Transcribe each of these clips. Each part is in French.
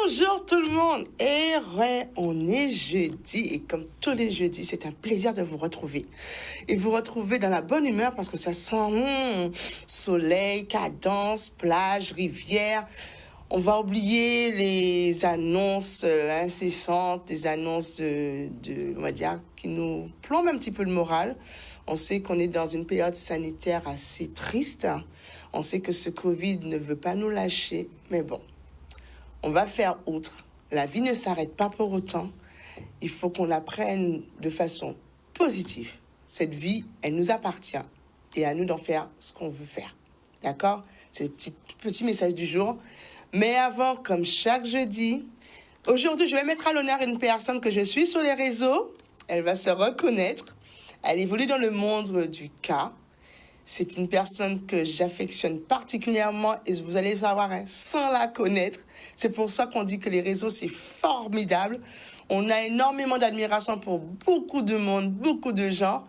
Bonjour tout le monde. Et ouais, on est jeudi et comme tous les jeudis, c'est un plaisir de vous retrouver. Et vous retrouver dans la bonne humeur parce que ça sent soleil, cadence, plage, rivière. On va oublier les annonces incessantes, les annonces on va dire, qui nous plombent un petit peu le moral. On sait qu'on est dans une période sanitaire assez triste. On sait que ce Covid ne veut pas nous lâcher, mais bon. On va faire outre. La vie ne s'arrête pas pour autant. Il faut qu'on la prenne de façon positive. Cette vie, elle nous appartient et à nous d'en faire ce qu'on veut faire. D'accord? C'est le petit message du jour. Mais avant, comme chaque jeudi, aujourd'hui, je vais mettre à l'honneur une personne que je suis sur les réseaux. Elle va se reconnaître. Elle évolue dans le monde du cas. C'est une personne que j'affectionne particulièrement et vous allez savoir sans la connaître. C'est pour ça qu'on dit que les réseaux, c'est formidable. On a énormément d'admiration pour beaucoup de monde, beaucoup de gens.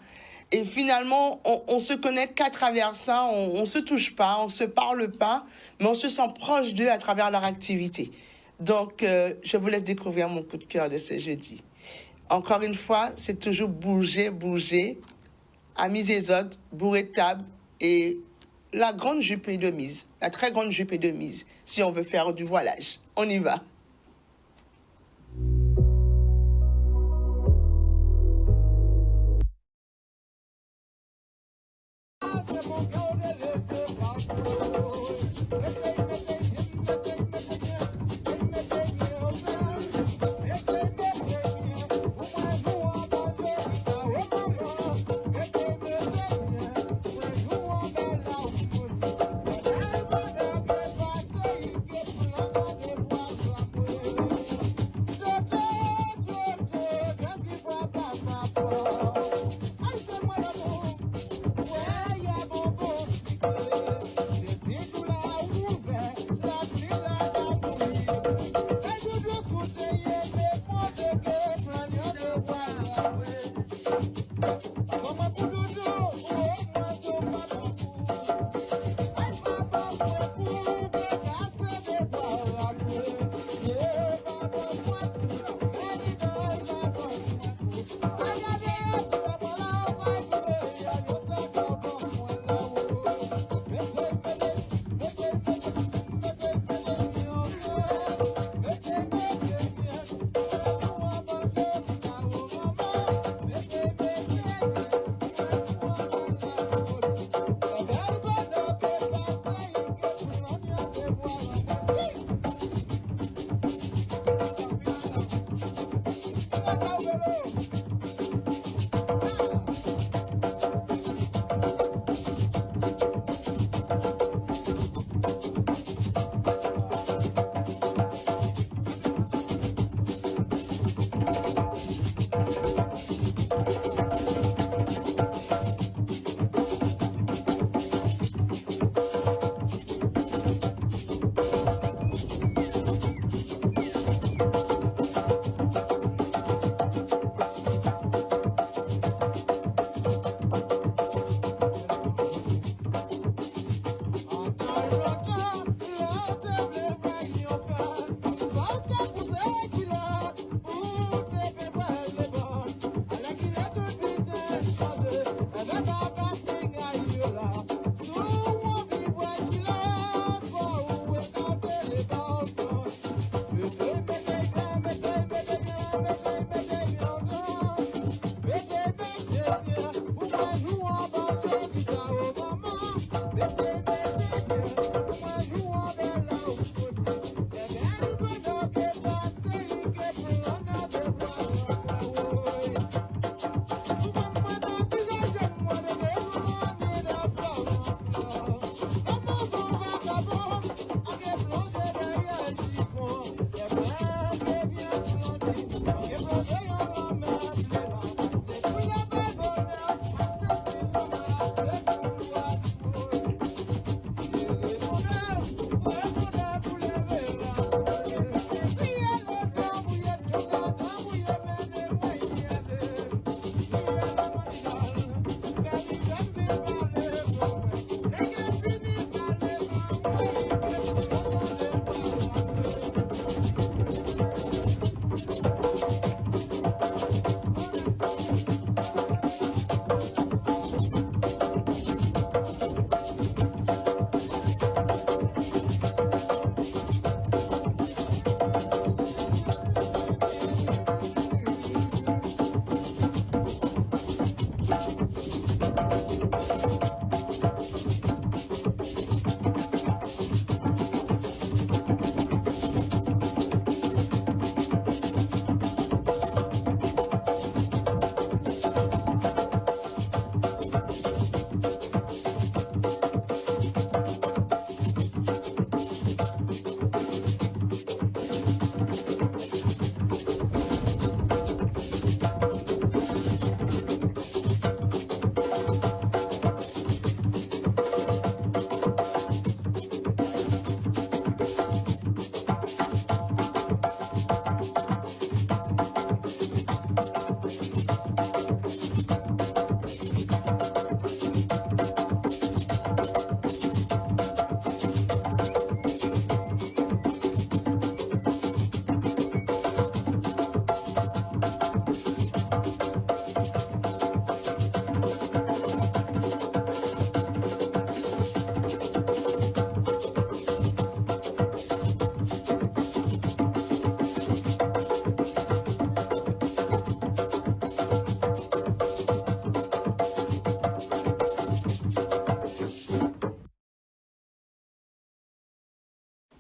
Et finalement, on se connaît qu'à travers ça. On ne se touche pas, on ne se parle pas, mais on se sent proche d'eux à travers leur activité. Donc, je vous laisse découvrir mon coup de cœur de ce jeudi. Encore une fois, c'est toujours bouger, bouger. Amis et autres, bourré de table et la grande jupe est de mise, la très grande jupe est de mise, si on veut faire du voilage. On y va.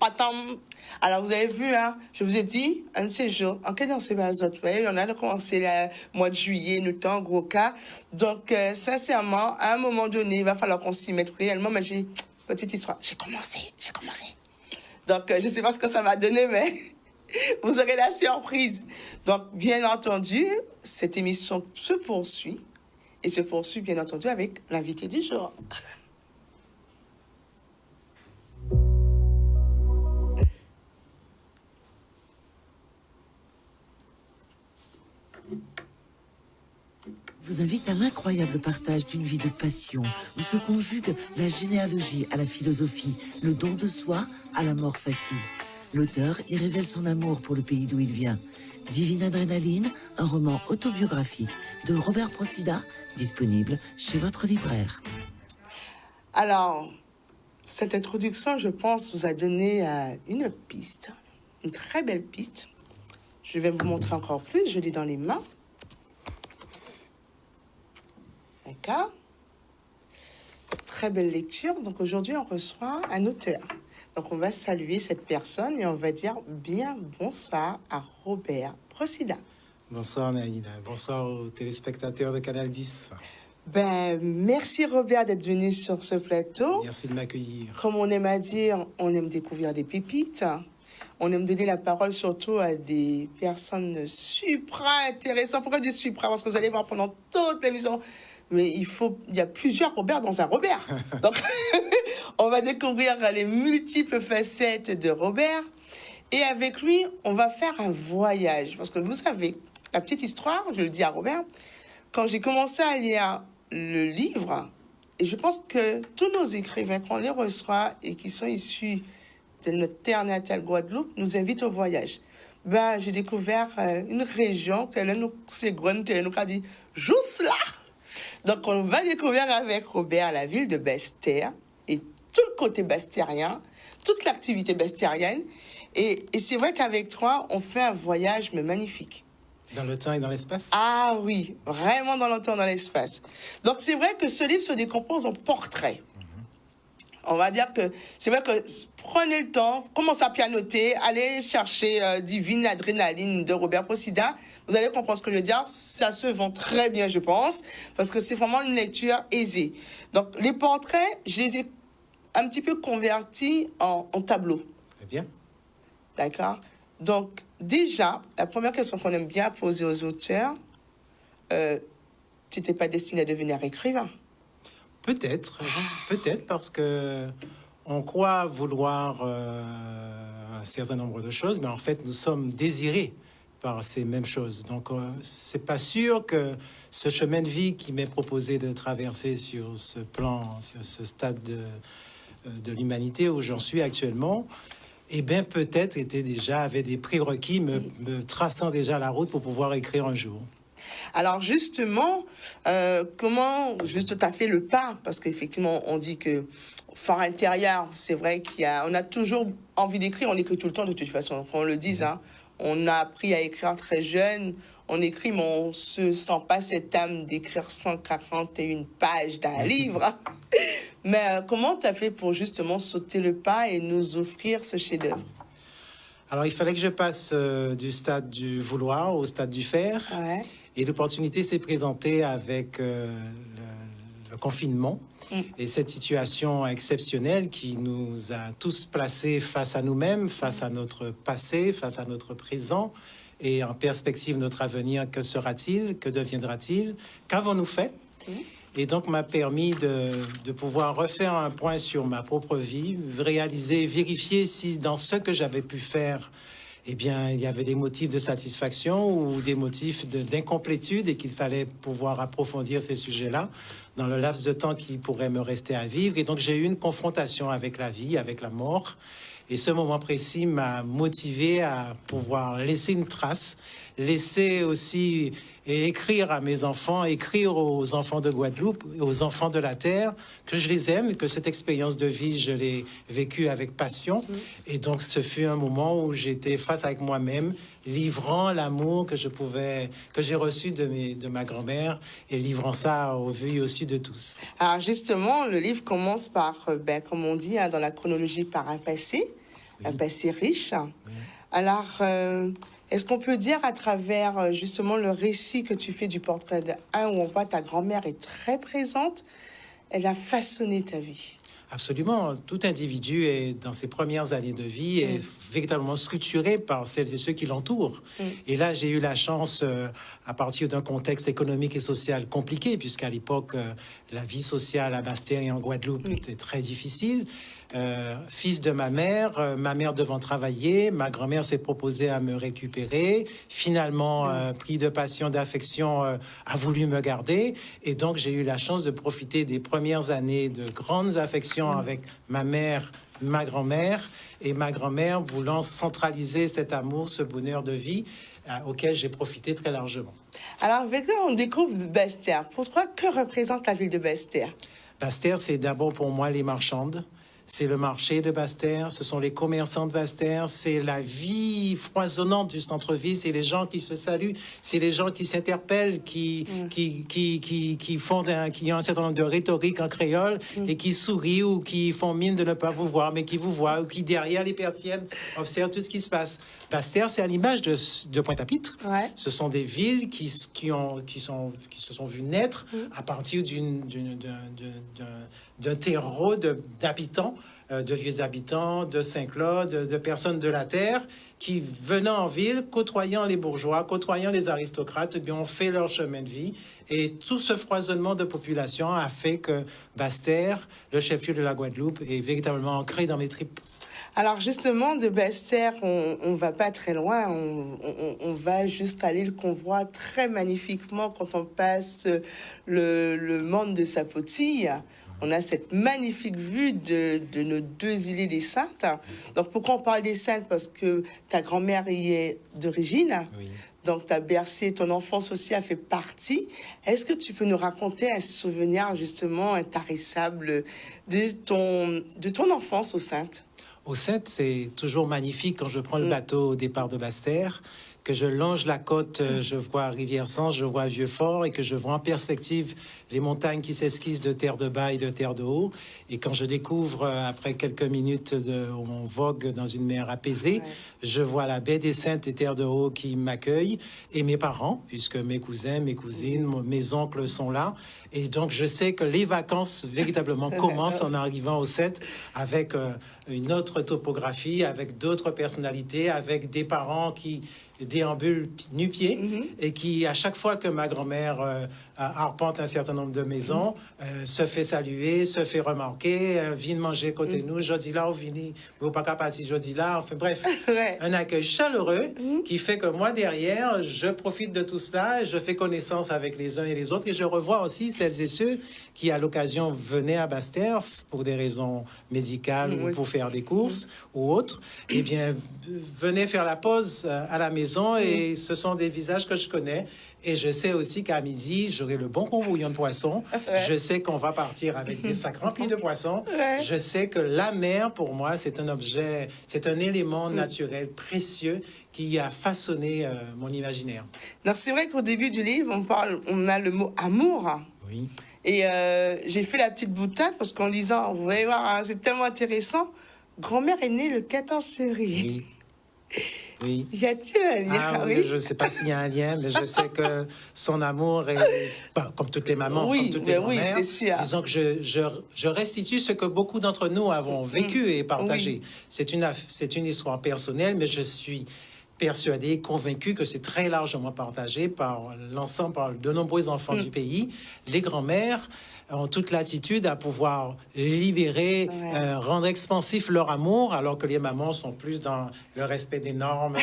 patam. Alors, vous avez vu, hein, je vous ai dit, un de ces jours, en quel dans ces autres, vous voyez, on a commencé le mois de juillet, nous temps, gros cas. Donc, sincèrement, à un moment donné, il va falloir qu'on s'y mette réellement. Mais j'ai, petite histoire, j'ai commencé. Donc, je ne sais pas ce que ça va donner, mais vous aurez la surprise. Donc, bien entendu, cette émission se poursuit. Et se poursuit, bien entendu, avec l'invité du jour. Vous invite à l'incroyable partage d'une vie de passion où se conjugue la généalogie à la philosophie, le don de soi à la mort fati. L'auteur y révèle son amour pour le pays d'où il vient. Divine Adrénaline, un roman autobiographique de Robert Procida, disponible chez votre libraire. Alors, cette introduction, je pense, vous a donné une piste, une très belle piste. Je vais vous montrer encore plus, je l'ai dans les mains. D'accord. Très belle lecture. Donc aujourd'hui, on reçoit un auteur. Donc on va saluer cette personne et on va dire bien bonsoir à Robert Procida. Bonsoir Naïla, bonsoir aux téléspectateurs de Canal 10. Ben, merci Robert d'être venu sur ce plateau. Merci de m'accueillir. Comme on aime à dire, on aime découvrir des pépites. On aime donner la parole surtout à des personnes supra intéressantes. Pourquoi du supra? Parce que vous allez voir pendant toute l'émission. Mais il y a plusieurs Robert dans un Robert. Donc, on va découvrir les multiples facettes de Robert. Et avec lui, on va faire un voyage. Parce que vous savez, la petite histoire, je le dis à Robert, quand j'ai commencé à lire le livre, et je pense que tous nos écrivains, qu'on les reçoit et qui sont issus de notre terre natale Guadeloupe, nous invitent au voyage. Ben, j'ai découvert une région que nous, c'est grande, nous a dit, juste là. Donc, on va découvrir avec Robert la ville de Basse-Terre et tout le côté bastérien, toute l'activité bastérienne. Et c'est vrai qu'avec toi, on fait un voyage mais magnifique. Dans le temps et dans l'espace? Ah oui, vraiment dans le temps et dans l'espace. Donc, c'est vrai que ce livre se décompose en portraits. On va dire que c'est vrai que prenez le temps, commencez à pianoter, allez chercher Divine Adrénaline de Robert Procida. Vous allez comprendre ce que je veux dire. Ça se vend très bien, je pense, parce que c'est vraiment une lecture aisée. Donc, les portraits, je les ai un petit peu convertis en tableaux. Très bien. D'accord? Donc, déjà, la première question qu'on aime bien poser aux auteurs, tu n'étais pas destiné à devenir écrivain? Peut-être parce que on croit vouloir un certain nombre de choses, mais en fait, nous sommes désirés par ces mêmes choses. Donc, c'est pas sûr que ce chemin de vie qui m'est proposé de traverser sur ce plan, sur ce stade de l'humanité où j'en suis actuellement, eh bien, peut-être avait des prérequis me traçant déjà la route pour pouvoir écrire un jour. Alors justement, comment juste tu as fait le pas? Parce qu'effectivement, on dit que fort intérieur, c'est vrai on a toujours envie d'écrire, on écrit tout le temps de toute façon, qu'on le dise. Hein. On a appris à écrire très jeune, on écrit, mais on ne se sent pas cette âme d'écrire 141 pages d'un livre. Mais comment tu as fait pour justement sauter le pas et nous offrir ce chef-d'œuvre? Alors, il fallait que je passe du stade du vouloir au stade du faire. Ouais. Et l'opportunité s'est présentée avec le confinement et cette situation exceptionnelle qui nous a tous placés face à nous-mêmes, face à notre passé, face à notre présent et en perspective notre avenir. Que sera-t-il? Que deviendra-t-il? Qu'avons-nous fait? Et donc m'a permis de pouvoir refaire un point sur ma propre vie, réaliser, vérifier si dans ce que j'avais pu faire, eh bien, il y avait des motifs de satisfaction ou des motifs d'incomplétude et qu'il fallait pouvoir approfondir ces sujets-là dans le laps de temps qui pourrait me rester à vivre. Et donc, j'ai eu une confrontation avec la vie, avec la mort. Et ce moment précis m'a motivé à pouvoir laisser une trace, laisser aussi et écrire à mes enfants, écrire aux enfants de Guadeloupe, aux enfants de la terre, que je les aime, que cette expérience de vie, je l'ai vécue avec passion. Et donc, ce fut un moment où j'étais face avec moi-même, livrant l'amour que j'ai reçu de ma grand-mère et livrant ça au vu et au su de tous. Alors justement, le livre commence par, comme on dit, hein, dans la chronologie, par un passé. Oui. Ben, c'est riche. Oui. Alors, est-ce qu'on peut dire à travers justement le récit que tu fais du portrait d'un où on voit ta grand-mère est très présente, elle a façonné ta vie? Absolument. Tout individu est, dans ses premières années de vie, est véritablement structuré par celles et ceux qui l'entourent. Et là, j'ai eu la chance, à partir d'un contexte économique et social compliqué, puisqu'à l'époque, la vie sociale à Basse-Terre et en Guadeloupe était très difficile. Fils de ma mère devant travailler, ma grand-mère s'est proposée à me récupérer. Finalement, pris de passion, d'affection, a voulu me garder. Et donc, j'ai eu la chance de profiter des premières années de grandes affections avec ma mère, ma grand-mère, et ma grand-mère voulant centraliser cet amour, ce bonheur de vie auquel j'ai profité très largement. Alors, avec eux, on découvre Basse-Terre. Pour toi, que représente la ville de Basse-Terre? Basse-Terre, c'est d'abord pour moi les marchandes. C'est le marché de Basse-Terre, ce sont les commerçants de Basse-Terre, c'est la vie foisonnante du centre-ville, c'est les gens qui se saluent, c'est les gens qui s'interpellent, qui ont un certain nombre de rhétoriques en créole et qui sourient ou qui font mine de ne pas vous voir, mais qui vous voient ou qui, derrière les persiennes, observent tout ce qui se passe. Basse-Terre, c'est à l'image de Pointe-à-Pitre. Ouais. Ce sont des villes qui se sont vues naître à partir d'un terreau d'habitants, de vieux habitants, de Saint-Claude, de personnes de la terre qui, venant en ville, côtoyant les bourgeois, côtoyant les aristocrates, eh bien, ont fait leur chemin de vie. Et tout ce foisonnement de population a fait que Basse-Terre, le chef-lieu de la Guadeloupe, est véritablement ancré dans mes tripes. Alors justement, de Basse-Terre, on va pas très loin, on va jusqu'à l'île qu'on voit très magnifiquement quand on passe le monde de Sapotille. On a cette magnifique vue de nos deux îlets des Saintes. Donc pourquoi on parle des Saintes? Parce que ta grand-mère y est d'origine. Oui. Donc tu as bercé, ton enfance aussi a fait partie. Est-ce que tu peux nous raconter un souvenir justement intarissable de ton enfance aux Saintes? Aux Saintes, c'est toujours magnifique quand je prends le bateau au départ de Basse-Terre, que je longe la côte, je vois Rivière-Sens, je vois Vieux-Fort et que je vois en perspective les montagnes qui s'esquissent de terre de bas et de terre de haut. Et quand je découvre, après quelques minutes où on vogue dans une mer apaisée, je vois la baie des Saintes et terre de haut qui m'accueillent et mes parents, puisque mes cousins, mes cousines, mes oncles sont là. Et donc, je sais que les vacances véritablement commencent en arrivant aux Saintes avec une autre topographie, avec d'autres personnalités, avec des parents qui déambulent nu-pieds et qui, à chaque fois que ma grand-mère arpente un certain nombre de maisons, se fait saluer, se fait remarquer, vient manger côté nous, jeudi là, ou vini, ou pas capable jeudi là, enfin bref, un accueil chaleureux qui fait que moi derrière, je profite de tout cela, je fais connaissance avec les uns et les autres et je revois aussi celles et ceux qui à l'occasion venaient à Basse-Terre pour des raisons médicales ou pour faire des courses ou autres, eh bien venaient faire la pause à la maison et ce sont des visages que je connais. Et je sais aussi qu'à midi, j'aurai le bon bouillon de poisson. Je sais qu'on va partir avec des sacs remplis de poissons. Je sais que la mer, pour moi, c'est un objet, c'est un élément naturel précieux qui a façonné mon imaginaire. Donc c'est vrai qu'au début du livre, on a le mot amour. Oui. Et j'ai fait la petite boutade parce qu'en lisant, vous allez voir, hein, c'est tellement intéressant. Grand-mère est née le 14 février. Oui. Oui. Y a-t-il un lien? Oui. Je ne sais pas s'il y a un lien, mais je sais que son amour est, comme toutes les mamans, comme toutes les grand-mères, c'est sûr. Disons que je restitue ce que beaucoup d'entre nous avons vécu et partagé. C'est une histoire personnelle, mais je suis persuadé, convaincu que c'est très largement partagé par l'ensemble, par de nombreux enfants du pays. Les grand-mères ont toute l'attitude à pouvoir libérer, rendre expansif leur amour, alors que les mamans sont plus dans le respect des normes,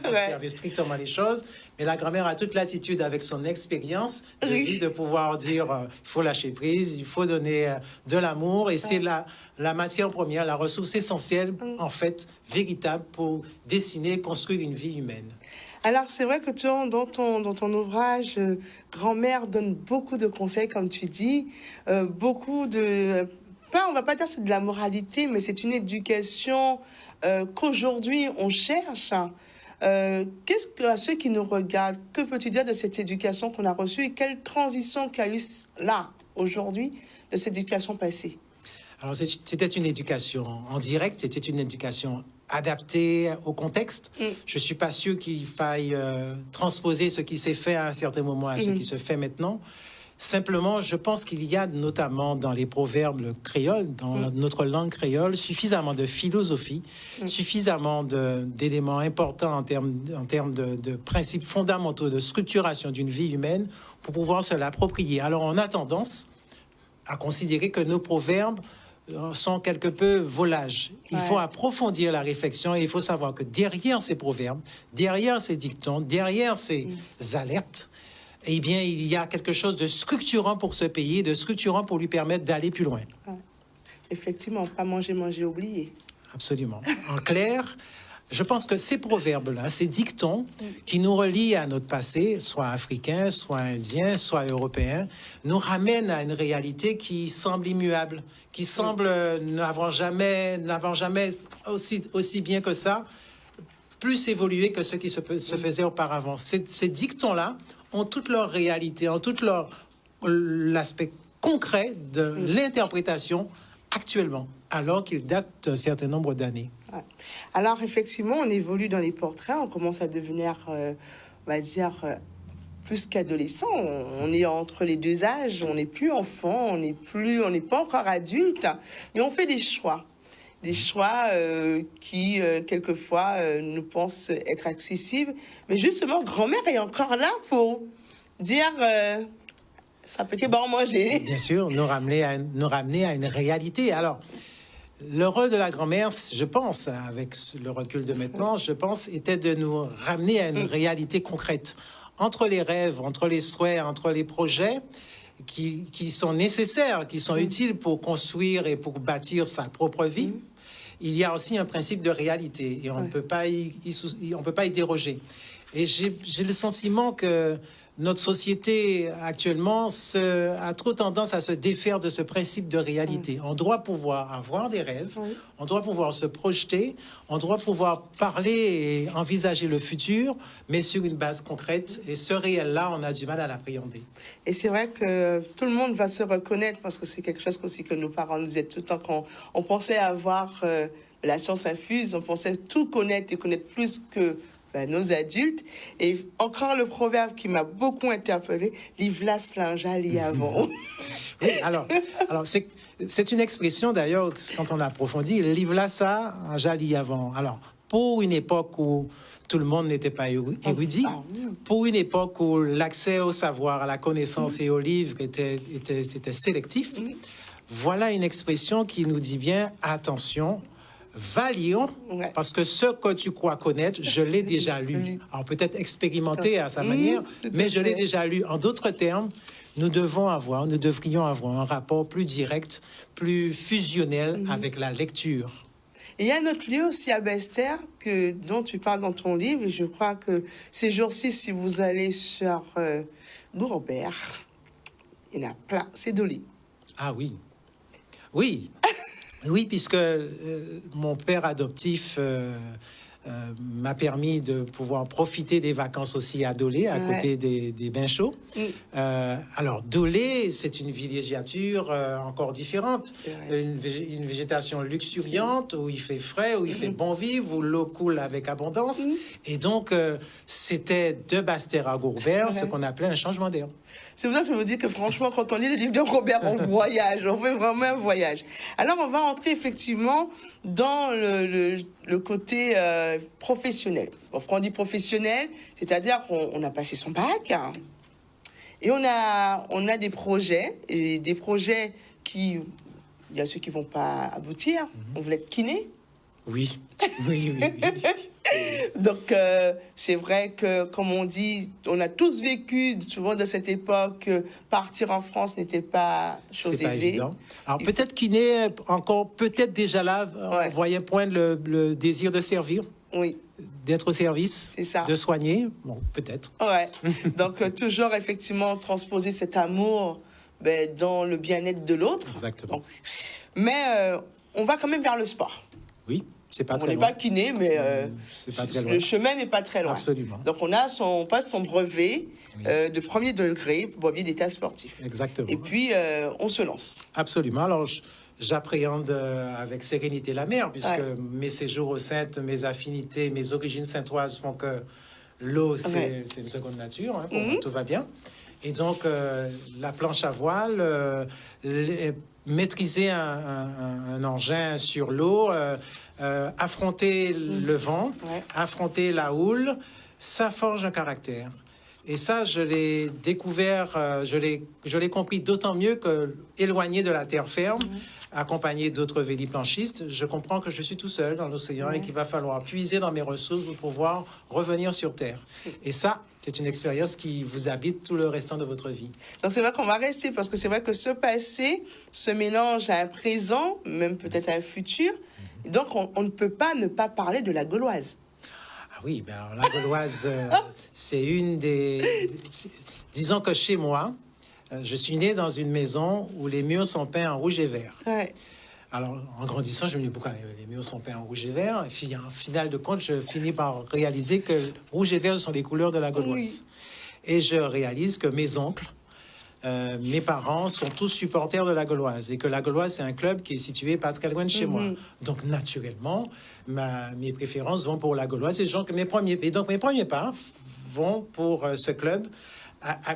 observer strictement les choses. Mais la grand-mère a toute l'attitude, avec son expérience de vie, de pouvoir dire il faut lâcher prise, il faut donner de l'amour, et c'est la matière première, la ressource essentielle, en fait, véritable pour dessiner et construire une vie humaine. Alors, c'est vrai que dans ton ouvrage, Grand-mère donne beaucoup de conseils, comme tu dis, beaucoup de... on va pas dire c'est de la moralité, mais c'est une éducation qu'aujourd'hui on cherche. Qu'est-ce que, à ceux qui nous regardent, que peux-tu dire de cette éducation qu'on a reçue et quelle transition qu'il y a eu là, aujourd'hui, de cette éducation passée? Alors, c'était une éducation en direct, c'était une éducation adapté au contexte. Je ne suis pas sûr qu'il faille transposer ce qui s'est fait à un certain moment à ce qui se fait maintenant. Simplement, je pense qu'il y a notamment dans les proverbes créoles, dans notre langue créole, suffisamment de philosophie, suffisamment d'éléments importants en termes de principes fondamentaux de structuration d'une vie humaine pour pouvoir se l'approprier. Alors, on a tendance à considérer que nos proverbes sont quelque peu volages. Il faut approfondir la réflexion et il faut savoir que derrière ces proverbes, derrière ces dictons, derrière ces alertes, eh bien, il y a quelque chose de structurant pour ce pays, de structurant pour lui permettre d'aller plus loin. Effectivement, pas manger, manger, oublier. Absolument. En clair, je pense que ces proverbes-là, ces dictons qui nous relient à notre passé, soit africain, soit indien, soit européen, nous ramènent à une réalité qui semble immuable, qui semble n'avoir jamais aussi bien que ça, plus évolué que ce qui se faisait auparavant. Ces dictons-là ont toute leur réalité, ont tout l'aspect concret de l'interprétation actuellement, alors qu'ils datent d'un certain nombre d'années. Ouais. Alors, effectivement, on évolue dans les portraits, on commence à devenir, on va dire, plus qu'adolescent. On est entre les deux âges, on n'est plus enfant, on n'est pas encore adulte, et on fait des choix. Des choix qui, quelquefois, nous pensent être accessibles. Mais justement, grand-mère est encore là pour dire ça peut que bon manger. Bien sûr, nous ramener à une réalité. Alors, le rôle de la grand-mère, je pense, avec le recul de maintenant, je pense, était de nous ramener à une réalité concrète. Entre les rêves, entre les souhaits, entre les projets qui sont nécessaires, qui sont utiles pour construire et pour bâtir sa propre vie, il y a aussi un principe de réalité et on ne peut pas y déroger. Et j'ai le sentiment que notre société actuellement a trop tendance à se défaire de ce principe de réalité. On doit pouvoir avoir des rêves, on doit pouvoir se projeter, on doit pouvoir parler et envisager le futur, mais sur une base concrète. Et ce réel-là, on a du mal à l'appréhender. Et c'est vrai que tout le monde va se reconnaître parce que c'est quelque chose aussi que nos parents nous disaient tout le temps quand on pensait avoir la science infuse, on pensait tout connaître et connaître plus que nos adultes. Et encore le proverbe qui m'a beaucoup interpellé, l'ivlas linjali avant. Oui, alors c'est une expression d'ailleurs, quand on approfondit, l'ivlas linjali avant. Alors, pour une époque où tout le monde n'était pas érudit, pour une époque où l'accès au savoir, à la connaissance et aux livres était sélectif, voilà une expression qui nous dit bien, attention, va lire, parce que ce que tu crois connaître, je l'ai déjà lu. Alors peut-être expérimenté à sa manière, mais je l'ai déjà lu. En d'autres termes, nous devrions avoir un rapport plus direct, plus fusionnel avec la lecture. Et il y a un autre lieu aussi à Bester dont tu parles dans ton livre, et je crois que ces jours-ci, si vous allez sur Gourbert, il y en a plein, c'est Dolly. Ah oui, oui. Oui, puisque mon père adoptif m'a permis de pouvoir profiter des vacances aussi à Dolé, à côté des bains chauds. Alors, Dolé, c'est une villégiature encore différente. Une végétation luxuriante, où il fait frais, où il fait bon vivre, où l'eau coule avec abondance. Et donc, c'était de Bastère à Gourbert, ce qu'on appelait un changement d'air. C'est pour ça que je me dis que franchement, quand on lit le livre de Robert, on voyage, on fait vraiment un voyage. Alors, on va entrer effectivement dans le côté professionnel. Quand on dit professionnel, c'est-à-dire qu'on a passé son bac et on a des projets, et des projets qui... Il y a ceux qui ne vont pas aboutir. On voulait être kiné. Oui. Donc, c'est vrai que, comme on dit, on a tous vécu, souvent de cette époque, partir en France n'était pas chose aisée. Alors, peut-être kiné, encore, peut-être déjà là, on voyait poindre le désir de servir. Oui. D'être au service, de soigner, bon, peut-être. Ouais. Donc, toujours, effectivement, transposer cet amour dans le bien-être de l'autre. Exactement. Donc, mais on va quand même vers le sport. Oui, c'est pas très loin. On n'est pas kiné, mais pas très loin. Le chemin n'est pas très loin. Absolument. Donc, on passe son brevet de premier degré, brevet d'état sportif. Exactement. Et puis, on se lance. Absolument. Alors, j'appréhende avec sérénité la mer, puisque mes séjours au Saintes, mes affinités, mes origines saintoises font que l'eau, c'est une seconde nature. Hein, pour moi, tout va bien. Et donc, la planche à voile, maîtriser un engin sur l'eau, affronter le vent, affronter la houle, ça forge un caractère. Et ça, je l'ai découvert, je l'ai compris d'autant mieux que, éloigné de la terre ferme, accompagné d'autres véliplanchistes, je comprends que je suis tout seul dans l'océan et qu'il va falloir puiser dans mes ressources pour pouvoir revenir sur terre. Et ça, c'est une expérience qui vous habite tout le restant de votre vie. Donc c'est vrai qu'on va rester, parce que c'est vrai que ce passé se mélange à un présent, même peut-être à un futur. Et donc on ne peut pas ne pas parler de la Gauloise. Ah oui, ben alors, la Gauloise, c'est une des... Disons que chez moi, je suis né dans une maison où les murs sont peints en rouge et vert. Ouais. Alors, en grandissant, je me dis pourquoi les murs sont peints en rouge et vert. Et puis, en final de compte, je finis par réaliser que rouge et vert sont les couleurs de la Gauloise. Oui. Et je réalise que mes oncles, mes parents sont tous supporters de la Gauloise. Et que la Gauloise, c'est un club qui est situé pas très loin de chez moi. Donc, naturellement, mes préférences vont pour la Gauloise. Et donc, mes premiers pas vont pour ce club,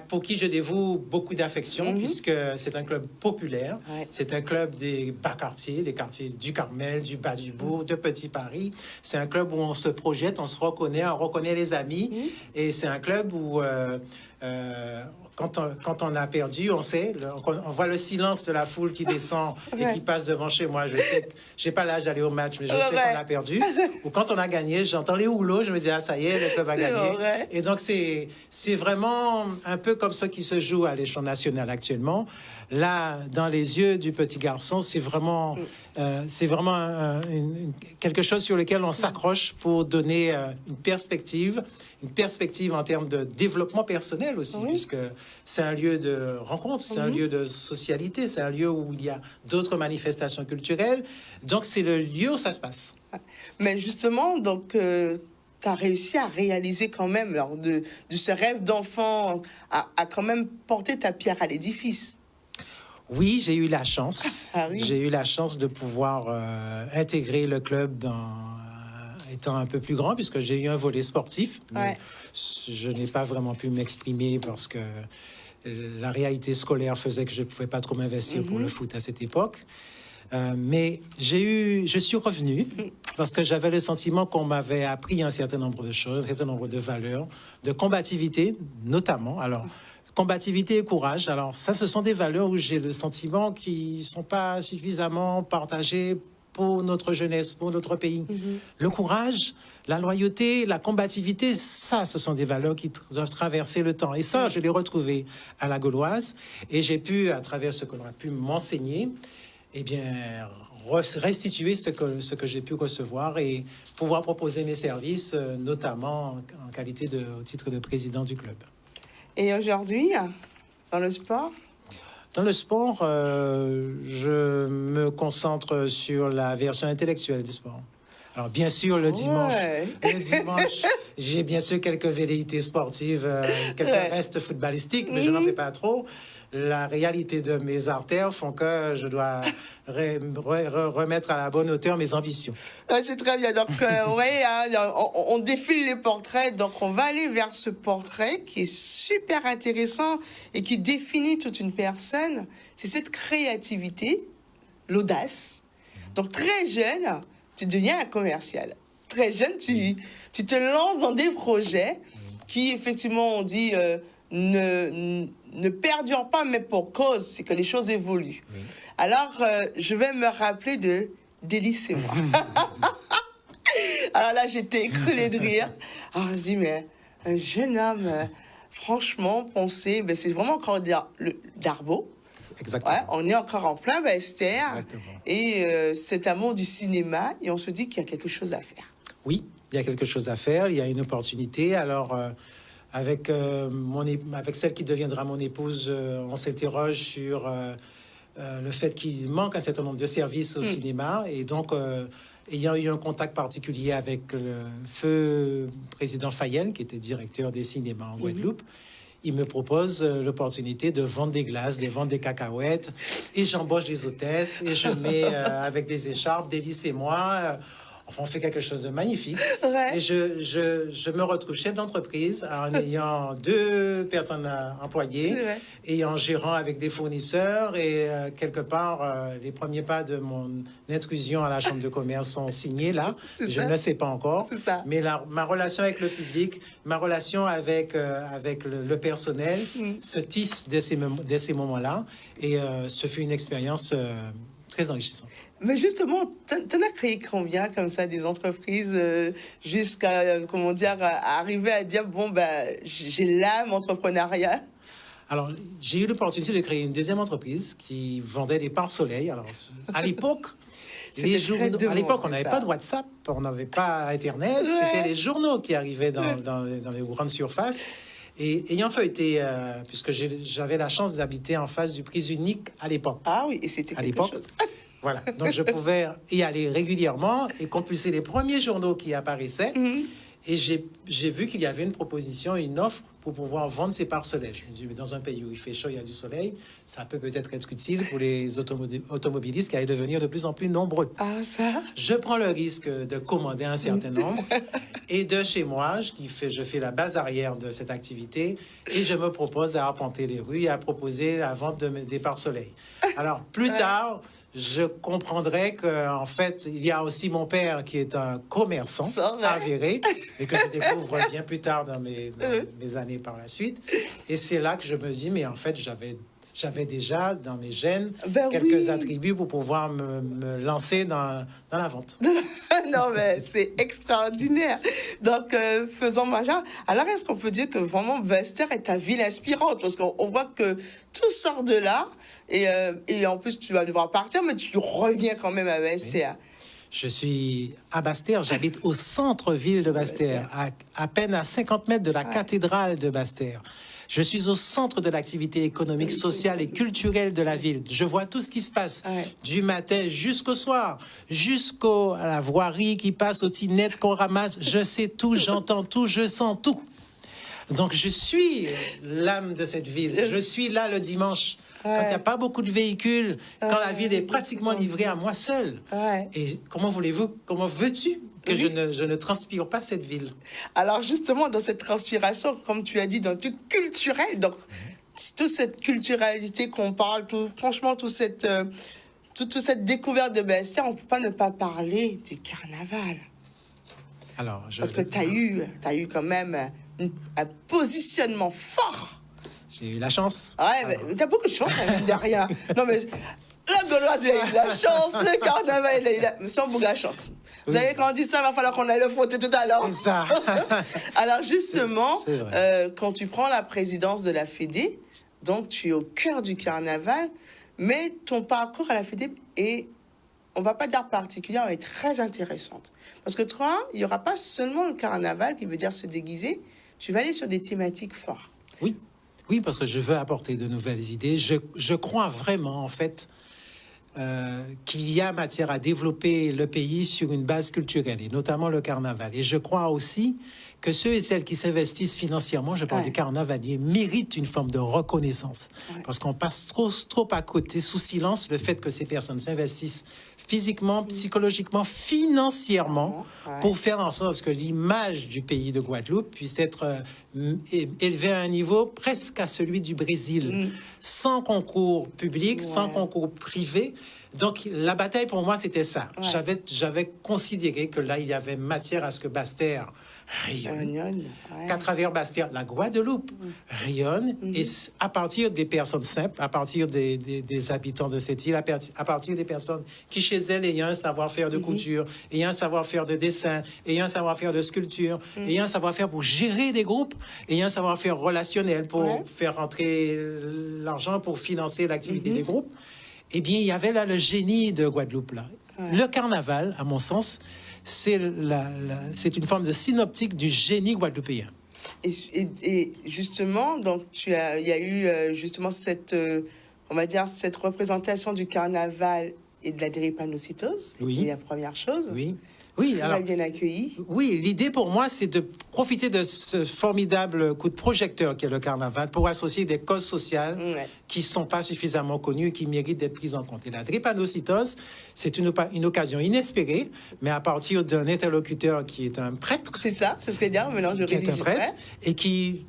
pour qui je dévoue beaucoup d'affection, puisque c'est un club populaire. C'est un club des bas quartiers, des quartiers du Carmel, du Bas du Bourg, de Petit Paris. C'est un club où on se projette, on se reconnaît, on reconnaît les amis. Et c'est un club où... Quand on a perdu, on sait, on voit le silence de la foule qui descend et qui passe devant chez moi. Je sais que j'ai pas l'âge d'aller au match, mais je sais qu'on a perdu. Ou quand on a gagné, j'entends les houlots, je me dis, ah ça y est, le club a gagné. Et donc c'est vraiment un peu comme ça qui se joue à l'échelon national actuellement. Là, dans les yeux du petit garçon, c'est vraiment quelque chose sur lequel on s'accroche pour donner une perspective en termes de développement personnel aussi, puisque c'est un lieu de rencontre, c'est un lieu de socialité, c'est un lieu où il y a d'autres manifestations culturelles. Donc, c'est le lieu où ça se passe. Mais justement, donc, tu as réussi à réaliser quand même, alors, de ce rêve d'enfant, à quand même porter ta pierre à l'édifice. Oui, j'ai eu la chance. J'ai eu la chance de pouvoir intégrer le club étant un peu plus grand, puisque j'ai eu un volet sportif. Mais je n'ai pas vraiment pu m'exprimer parce que la réalité scolaire faisait que je ne pouvais pas trop m'investir pour le foot à cette époque. Mais je suis revenu parce que j'avais le sentiment qu'on m'avait appris un certain nombre de choses, un certain nombre de valeurs, de combativité notamment. Alors, combativité et courage. Alors ça, ce sont des valeurs où j'ai le sentiment qu'ils ne sont pas suffisamment partagées pour notre jeunesse, pour notre pays. Le courage, la loyauté, la combativité, ça, ce sont des valeurs qui doivent traverser le temps. Et ça, je l'ai retrouvé à la Gauloise. Et j'ai pu, à travers ce qu'on a pu m'enseigner, eh bien, restituer ce que j'ai pu recevoir et pouvoir proposer mes services, notamment en qualité au titre de président du club. Et aujourd'hui, dans le sport? Dans le sport, je me concentre sur la version intellectuelle du sport. Alors, bien sûr, le dimanche, j'ai bien sûr quelques velléités sportives, quelques restes footballistiques, mais je n'en fais pas trop. La réalité de mes artères font que je dois remettre à la bonne hauteur mes ambitions. C'est très bien. Donc, on défile les portraits. Donc, on va aller vers ce portrait qui est super intéressant et qui définit toute une personne. C'est cette créativité, l'audace. Donc, très jeune, tu deviens un commercial. Très jeune, tu te lances dans des projets qui, effectivement, on dit... ne perdure pas, mais pour cause, c'est que les choses évoluent. Alors, je vais me rappeler de Délice et moi. Alors là, j'étais écroulée de rire. Alors, on se dit, mais un jeune homme, franchement, pensé, ben, c'est vraiment encore d'Arbaud. Exactement. Ouais, on est encore en plein Bastère. Et cet amour du cinéma, et on se dit qu'il y a quelque chose à faire. Oui, il y a quelque chose à faire, il y a une opportunité. Alors... Avec celle qui deviendra mon épouse, on s'interroge sur le fait qu'il manque un certain nombre de services au cinéma. Et donc, ayant eu un contact particulier avec le feu président Fayel, qui était directeur des cinémas en Guadeloupe, il me propose l'opportunité de vendre des glaces, de vendre des cacahuètes, et j'embauche des hôtesses, et je mets avec des écharpes, Délice et moi, enfin, on fait quelque chose de magnifique. Ouais. Et je me retrouve chef d'entreprise en ayant 2 personnes employées Ouais. et en gérant avec des fournisseurs. Et quelque part, les premiers pas de mon intrusion à la chambre de commerce sont signés là. C'est Je ça. ne le sais pas encore. C'est ça. Mais ma relation avec le public, ma relation avec le personnel se tisse dès ces moments-là. Et ce fut une expérience très enrichissante. Mais justement, t'en as créé combien comme ça des entreprises jusqu'à, comment dire, à arriver à dire, bon, ben, j'ai l'âme entrepreneuriale. Alors, j'ai eu l'opportunité de créer une deuxième entreprise qui vendait des pare-soleil. Alors, à l'époque, C'était très à l'époque, on demandé, n'avait ça. pas de WhatsApp, on n'avait pas Internet. Ouais. C'était les journaux qui arrivaient dans les grandes surfaces. Et ayant feuilleté, puisque j'avais la chance d'habiter en face du Prise Unique à l'époque. Ah oui, et c'était À quelque l'époque. chose. Voilà, donc je pouvais y aller régulièrement et compulser les premiers journaux qui apparaissaient. Et j'ai vu qu'il y avait une proposition, une offre pour pouvoir vendre ces pare-soleil. Je me dis, mais dans un pays où il fait chaud, il y a du soleil, ça peut peut-être être utile pour les automobilistes qui allaient devenir de plus en plus nombreux. Ah, ça? Je prends le risque de commander un certain nombre et de chez moi, je fais la base arrière de cette activité et je me propose à arpenter les rues et à proposer la vente des pare-soleil. Alors, plus tard, je comprendrai qu'en fait, il y a aussi mon père qui est un commerçant Ça, ouais. avéré et que je découvre bien plus tard dans mes années par la suite. Et c'est là que je me dis, mais en fait, j'avais déjà dans mes gènes Ben quelques oui. attributs pour pouvoir me lancer dans la vente. Non, mais c'est extraordinaire. Donc, faisons majeur. Alors, est-ce qu'on peut dire que vraiment Vester est ta ville inspirante? Parce qu'on voit que tout sort de là. Et en plus, tu vas devoir partir, mais tu reviens quand même à Vester. Je suis à Basse-Terre, j'habite au centre-ville de Basse-Terre, à peine à 50 mètres de la cathédrale de Basse-Terre. Je suis au centre de l'activité économique, sociale et culturelle de la ville. Je vois tout ce qui se passe, du matin jusqu'au soir, jusqu'à la voirie qui passe, aux tinettes qu'on ramasse. Je sais tout, j'entends tout, je sens tout. Donc je suis l'âme de cette ville. Je suis là le dimanche. Quand il n'y a pas beaucoup de véhicules, quand la ville est pratiquement livrée à moi seul. Et comment veux-tu que je ne transpire pas cette ville? Alors, justement, dans cette transpiration, comme tu as dit, dans tout culturel, donc, toute cette culturalité qu'on parle, franchement, toute cette découverte de Vester, on ne peut pas ne pas parler du carnaval. Alors, Parce que tu as eu quand même un positionnement fort. J'ai eu la chance. Ouais, mais t'as beaucoup de chance, hein, de rien. Non, mais la Gauloise, il a eu la chance. Le carnaval, il a eu sans beaucoup de chance. Vous savez, quand on dit ça, il va falloir qu'on aille le frotter tout à l'heure. C'est ça. Alors, justement, C'est vrai. quand tu prends la présidence de la Fédé, donc tu es au cœur du carnaval, mais ton parcours à la Fédé est, on va pas dire particulier, mais très intéressante. Parce que toi, il n'y aura pas seulement le carnaval qui veut dire se déguiser, tu vas aller sur des thématiques fortes. Oui. Oui, parce que je veux apporter de nouvelles idées. Je crois vraiment, en fait, qu'il y a matière à développer le pays sur une base culturelle, et notamment le carnaval. Et je crois aussi que ceux et celles qui s'investissent financièrement, je parle du carnavalier, méritent une forme de reconnaissance. Parce qu'on passe trop à côté, sous silence, le fait que ces personnes s'investissent physiquement, psychologiquement, financièrement, pour faire en sorte que l'image du pays de Guadeloupe puisse être élevée à un niveau presque à celui du Brésil, sans concours public, sans concours privé. Donc, la bataille pour moi, c'était ça. J'avais considéré que là, il y avait matière à ce que Basse-Terre rayonne, qu'à travers Basse-Terre, la Guadeloupe rayonne, et à partir des personnes simples, à partir des habitants de cette île, à partir des personnes qui, chez elles, ayant un savoir-faire de couture, ayant un savoir-faire de dessin, ayant un savoir-faire de sculpture, ayant un savoir-faire pour gérer des groupes, ayant un savoir-faire relationnel pour faire rentrer l'argent pour financer l'activité des groupes, eh bien, il y avait là le génie de Guadeloupe, là. Le carnaval, à mon sens, c'est une forme de synoptique du génie guadeloupéen. Et justement, donc il y a eu justement cette, on va dire, cette représentation du carnaval et de la drépanocytose, qui est la première chose. Oui. Oui, On alors, a bien accueilli. oui, l'idée pour moi, c'est de profiter de ce formidable coup de projecteur qu'est le carnaval pour associer des causes sociales qui ne sont pas suffisamment connues et qui méritent d'être prises en compte. Et la drépanocytose, c'est une occasion inespérée, mais à partir d'un interlocuteur qui est un prêtre. C'est ça, c'est ce que dire, mélange de qui est un religieux. prêtre et qui,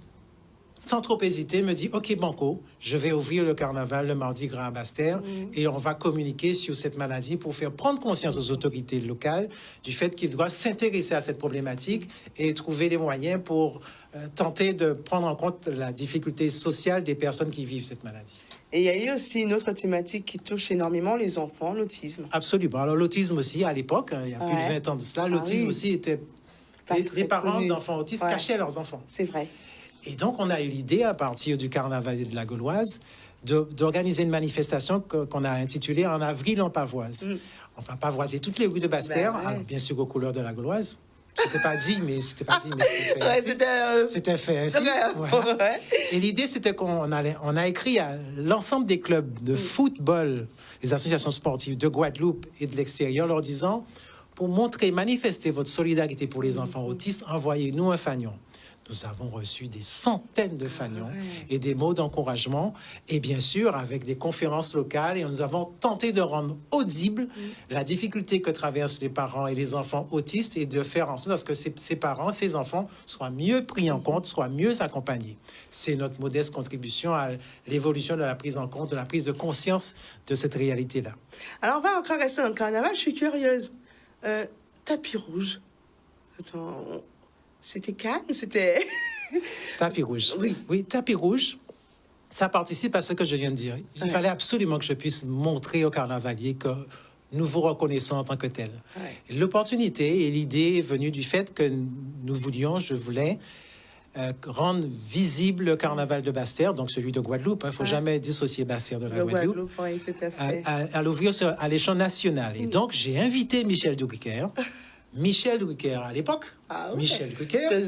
sans trop hésiter, me dit « Ok, Banco, je vais ouvrir le carnaval le Mardi Gras à Basse-Terre et on va communiquer sur cette maladie pour faire prendre conscience aux autorités locales du fait qu'ils doivent s'intéresser à cette problématique et trouver les moyens pour tenter de prendre en compte la difficulté sociale des personnes qui vivent cette maladie. » Et il y a eu aussi une autre thématique qui touche énormément les enfants, l'autisme. Absolument. Alors l'autisme aussi, à l'époque, il y a plus de 20 ans de cela, l'autisme aussi était... Les parents d'enfants autistes cachaient leurs enfants. C'est vrai. Et donc, on a eu l'idée, à partir du carnaval de la Gauloise, d'organiser une manifestation qu'on a intitulée « En avril en Pavoise ». On va pavoiser toutes les rues de Basse-Terre, bien sûr aux couleurs de la Gauloise. C'était pas dit, mais c'était fait ainsi. Voilà. Et l'idée, c'était on a écrit à l'ensemble des clubs de football, les associations sportives de Guadeloupe et de l'extérieur, leur disant, pour montrer, manifester votre solidarité pour les enfants autistes, envoyez-nous un fanion. Nous avons reçu des centaines de fanions et des mots d'encouragement, et bien sûr avec des conférences locales, et nous avons tenté de rendre audible la difficulté que traversent les parents et les enfants autistes et de faire en sorte à ce que ces parents, ces enfants soient mieux pris en compte, soient mieux accompagnés. C'est notre modeste contribution à l'évolution de la prise en compte, de la prise de conscience de cette réalité-là. Alors on va encore rester dans le carnaval, je suis curieuse. Tapis rouge. Attends... C'était Cannes, c'était... Tapis rouge. Oui, tapis rouge, ça participe à ce que je viens de dire. Il fallait absolument que je puisse montrer aux carnavaliers que nous vous reconnaissons en tant que tel. L'opportunité et l'idée est venue du fait que je voulais rendre visible le carnaval de Basse-Terre, donc celui de Guadeloupe. Il ne faut jamais dissocier Basse-Terre de la Guadeloupe. Oui, tout à fait. À l'ouvrir à l'échelon national. Et donc, j'ai invité Michel Drucker. Michel Drucker à l'époque, Michel Drucker, c'était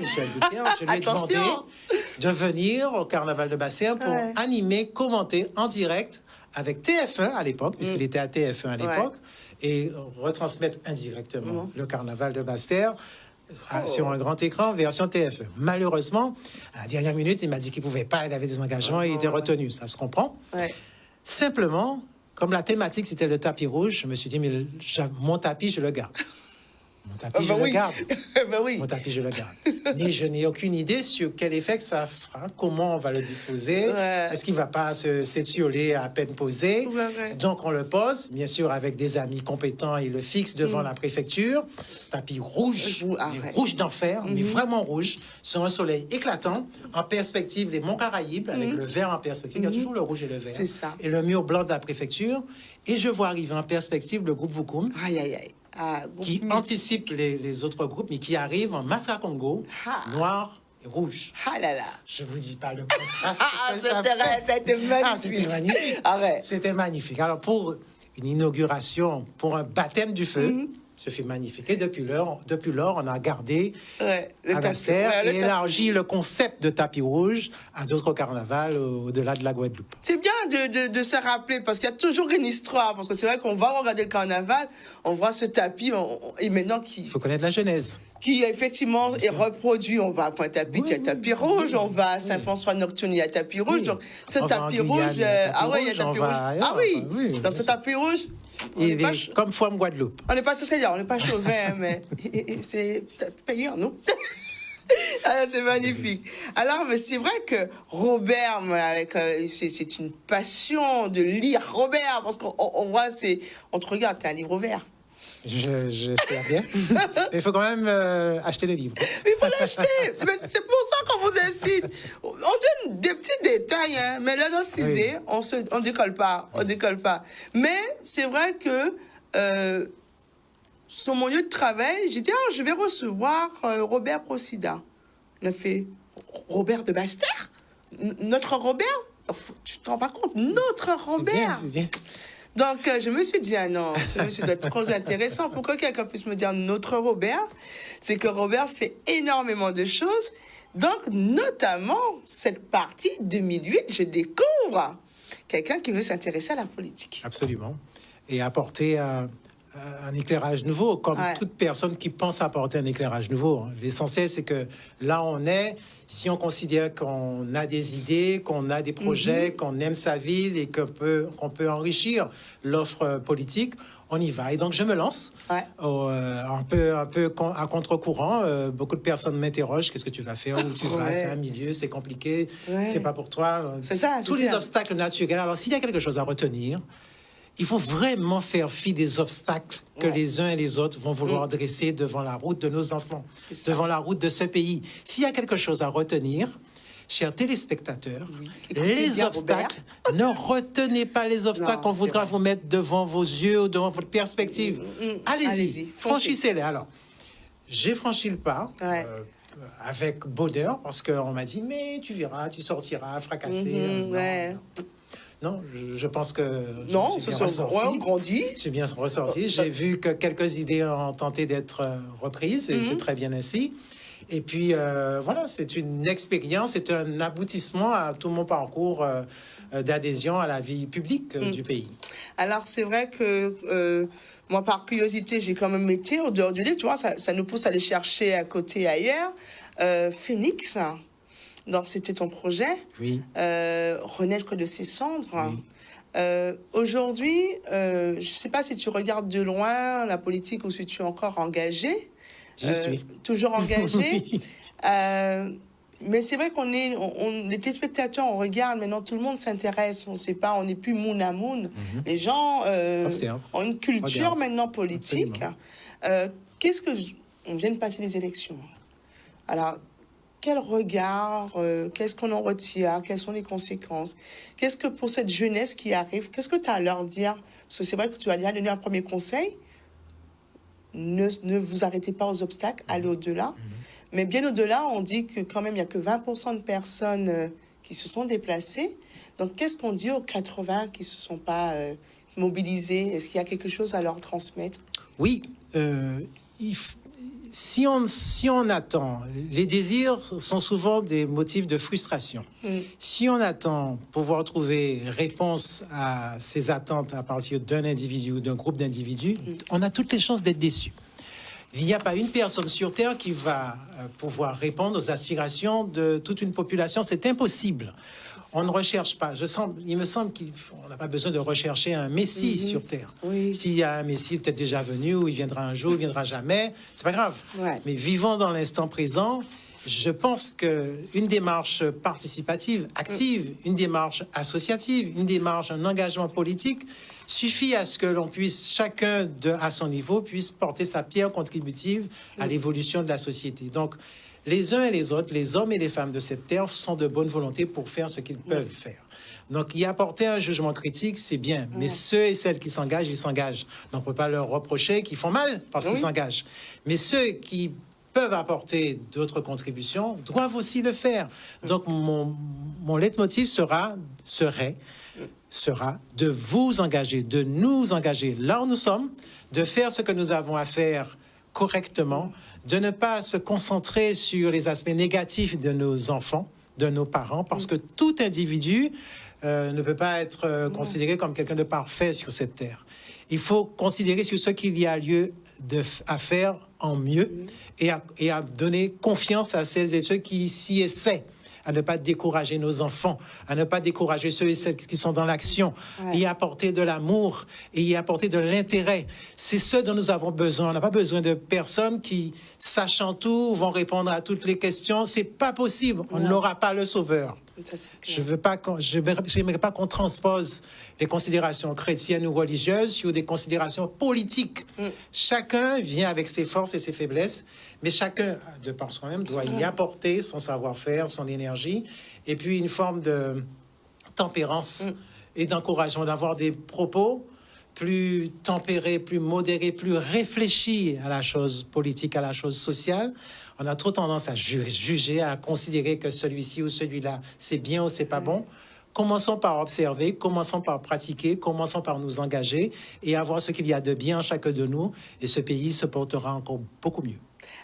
Michel Drucker, je lui ai demandé de venir au carnaval de Basse-Terre pour animer, commenter en direct avec TF1 à l'époque, puisqu'il était à TF1 à l'époque, et retransmettre indirectement le carnaval de Basse-Terre sur un grand écran version TF1. Malheureusement, à la dernière minute, il m'a dit qu'il ne pouvait pas, il avait des engagements, il était retenu, ça se comprend. Simplement, comme la thématique, c'était le tapis rouge, je me suis dit, mais mon tapis, je le garde. Mon tapis, je le garde. Mon tapis, je le garde. Mais je n'ai aucune idée sur quel effet que ça fera, comment on va le disposer. Est-ce qu'il ne va pas s'étioler à peine posé? Donc, on le pose, bien sûr, avec des amis compétents, et le fixe devant la préfecture. Tapis rouge, rouge d'enfer, mais vraiment rouge, sur un soleil éclatant, en perspective les monts Caraïbes, avec le vert en perspective. Il y a toujours le rouge et le vert. Et le mur blanc de la préfecture. Et je vois arriver en perspective le groupe Voukoum. Qui anticipe les autres groupes, mais qui arrive en Massa Congo, noir et rouge. Je vous dis pas le contraste. C'était magnifique. C'était magnifique. C'était magnifique. Alors, pour une inauguration, pour un baptême du feu, ce fut magnifique. Et depuis lors, on a gardé à Basse-Terre et élargi le concept de tapis rouge à d'autres carnavals au-delà de la Guadeloupe. C'est bien de se rappeler, parce qu'il y a toujours une histoire. Parce que c'est vrai qu'on va regarder le carnaval, on voit ce tapis, et maintenant il faut connaître la genèse. Qui effectivement est reproduit. On va à Pointe-à-Pitre, il y a tapis rouge. On va à Saint-François Nocturne, il y a tapis rouge. Donc ce tapis rouge, il y a tapis rouge. Dans ce tapis rouge. Comme Fouam Guadeloupe. On n'est pas on n'est pas chauvin, mais c'est payant, non? C'est magnifique. Alors, mais c'est vrai que Robert, c'est une passion de lire Robert, parce qu'on voit, on te regarde, t'as un livre ouvert. J'espère bien. Mais il faut quand même acheter le livre. Mais il faut l'acheter. C'est pour ça qu'on vous incite. On donne des petits détails, hein, mais là, dans 6 on décolle pas. On décolle pas. Mais c'est vrai que sur mon lieu de travail, j'ai dit, je vais recevoir Robert Procida. On a fait Robert de Basse-Terre? Notre Robert? Tu te rends pas compte? Notre Robert! C'est bien. Donc, je me suis dit, non, ce monsieur doit être trop intéressant. Pourquoi quelqu'un puisse me dire notre Robert? C'est que Robert fait énormément de choses. Donc, notamment, cette partie 2008, je découvre quelqu'un qui veut s'intéresser à la politique. Absolument. Et apporter un éclairage nouveau, comme Ouais. toute personne qui pense apporter un éclairage nouveau. L'essentiel, c'est que là, on est, si on considère qu'on a des idées, qu'on a des projets, qu'on aime sa ville et qu'on peut enrichir l'offre politique, on y va. Et donc, je me lance Ouais. un peu à contre-courant. Beaucoup de personnes m'interrogent, qu'est-ce que tu vas faire, où tu vas, Ouais. c'est un milieu, c'est compliqué, Ouais. c'est pas pour toi. C'est ça, Tous c'est les ça. obstacles naturels. Alors, s'il y a quelque chose à retenir, il faut vraiment faire fi des obstacles que Ouais. les uns et les autres vont vouloir dresser devant la route de nos enfants, C'est ça. devant la route de ce pays. S'il y a quelque chose à retenir, chers téléspectateurs, Écoutez les bien, obstacles, ne retenez pas les obstacles Non, qu'on c'est voudra vrai. vous mettre devant vos yeux ou devant votre perspective. Allez-y, Allez-y, foncez. franchissez-les. Alors, j'ai franchi le pas. Ouais. Avec bonheur, parce qu'on m'a dit, mais tu verras, tu sortiras fracassé. Non, ouais. non, je pense que Non, je suis ça bien c'est ouais, ressorti. on grandit. J'ai bien ressorti. J'ai vu que quelques idées ont tenté d'être reprises, et c'est très bien ainsi. Et puis, voilà, c'est une expérience, c'est un aboutissement à tout mon parcours d'adhésion à la vie publique du pays. Alors, c'est vrai que moi, par curiosité, j'ai quand même été au dehors du livre. Tu vois, ça nous pousse à aller chercher à côté, ailleurs. Phoenix, donc c'était ton projet. Oui. Renaître de ses cendres. Oui. Aujourd'hui, je ne sais pas si tu regardes de loin la politique ou si tu es encore engagé. J'y suis. Toujours engagé. Oui. Mais c'est vrai les téléspectateurs, on regarde, maintenant tout le monde s'intéresse, on ne sait pas, on n'est plus moon à moon. Les gens Observe. ont une culture Regarde. maintenant politique. On vient de passer les élections. Alors, quel regard, qu'est-ce qu'on en retire, quelles sont les conséquences? Qu'est-ce que pour cette jeunesse qui arrive, qu'est-ce que tu as à leur dire? Parce que c'est vrai que tu as déjà donné un premier conseil. Ne vous arrêtez pas aux obstacles, allez au-delà. Mais bien au-delà, on dit que quand même, il n'y a que 20% de personnes qui se sont déplacées. Donc, qu'est-ce qu'on dit aux 80 qui ne se sont pas mobilisés? Est-ce qu'il y a quelque chose à leur transmettre? Oui, si on attend, les désirs sont souvent des motifs de frustration. Si on attend pouvoir trouver réponse à ces attentes à partir d'un individu ou d'un groupe d'individus, on a toutes les chances d'être déçu. Il n'y a pas une personne sur Terre qui va pouvoir répondre aux aspirations de toute une population. C'est impossible. On ne recherche pas. Il me semble qu'on n'a pas besoin de rechercher un messie sur Terre. Oui. S'il y a un messie peut-être déjà venu, ou il viendra un jour, il viendra jamais, c'est pas grave. Ouais. Mais vivons dans l'instant présent. Je pense qu'une démarche participative, active, une démarche associative, une démarche, un engagement politique suffit à ce que l'on puisse, chacun à son niveau, puisse porter sa pierre contributive à l'évolution de la société. Donc, les uns et les autres, les hommes et les femmes de cette terre sont de bonne volonté pour faire ce qu'ils peuvent faire. Donc, y apporter un jugement critique, c'est bien. Mais ceux et celles qui s'engagent, ils s'engagent. Donc, on ne peut pas leur reprocher qu'ils font mal parce qu'ils s'engagent. Mais ceux qui peuvent apporter d'autres contributions doivent aussi le faire. Donc, mon leitmotiv sera de vous engager, de nous engager là où nous sommes, de faire ce que nous avons à faire correctement, de ne pas se concentrer sur les aspects négatifs de nos enfants, de nos parents, parce que tout individu ne peut pas être considéré comme quelqu'un de parfait sur cette terre. Il faut considérer sur ce qu'il y a lieu à faire en mieux et à donner confiance à celles et ceux qui s'y essaient, à ne pas décourager nos enfants, à ne pas décourager ceux et celles qui sont dans l'action, et apporter de l'amour, et y apporter de l'intérêt. C'est ce dont nous avons besoin. On n'a pas besoin de personnes qui, sachant tout, vont répondre à toutes les questions. C'est pas possible. On n'aura pas le sauveur. J'aimerais pas qu'on transpose les considérations chrétiennes ou religieuses sur des considérations politiques. Chacun vient avec ses forces et ses faiblesses, mais chacun, de par soi-même, doit y apporter son savoir-faire, son énergie, et puis une forme de tempérance et d'encouragement, d'avoir des propos plus tempérés, plus modérés, plus réfléchis à la chose politique, à la chose sociale. On a trop tendance à juger, à considérer que celui-ci ou celui-là, c'est bien ou c'est pas bon. Commençons par observer, commençons par pratiquer, commençons par nous engager et à voir ce qu'il y a de bien en chacun de nous. Et ce pays se portera encore beaucoup mieux.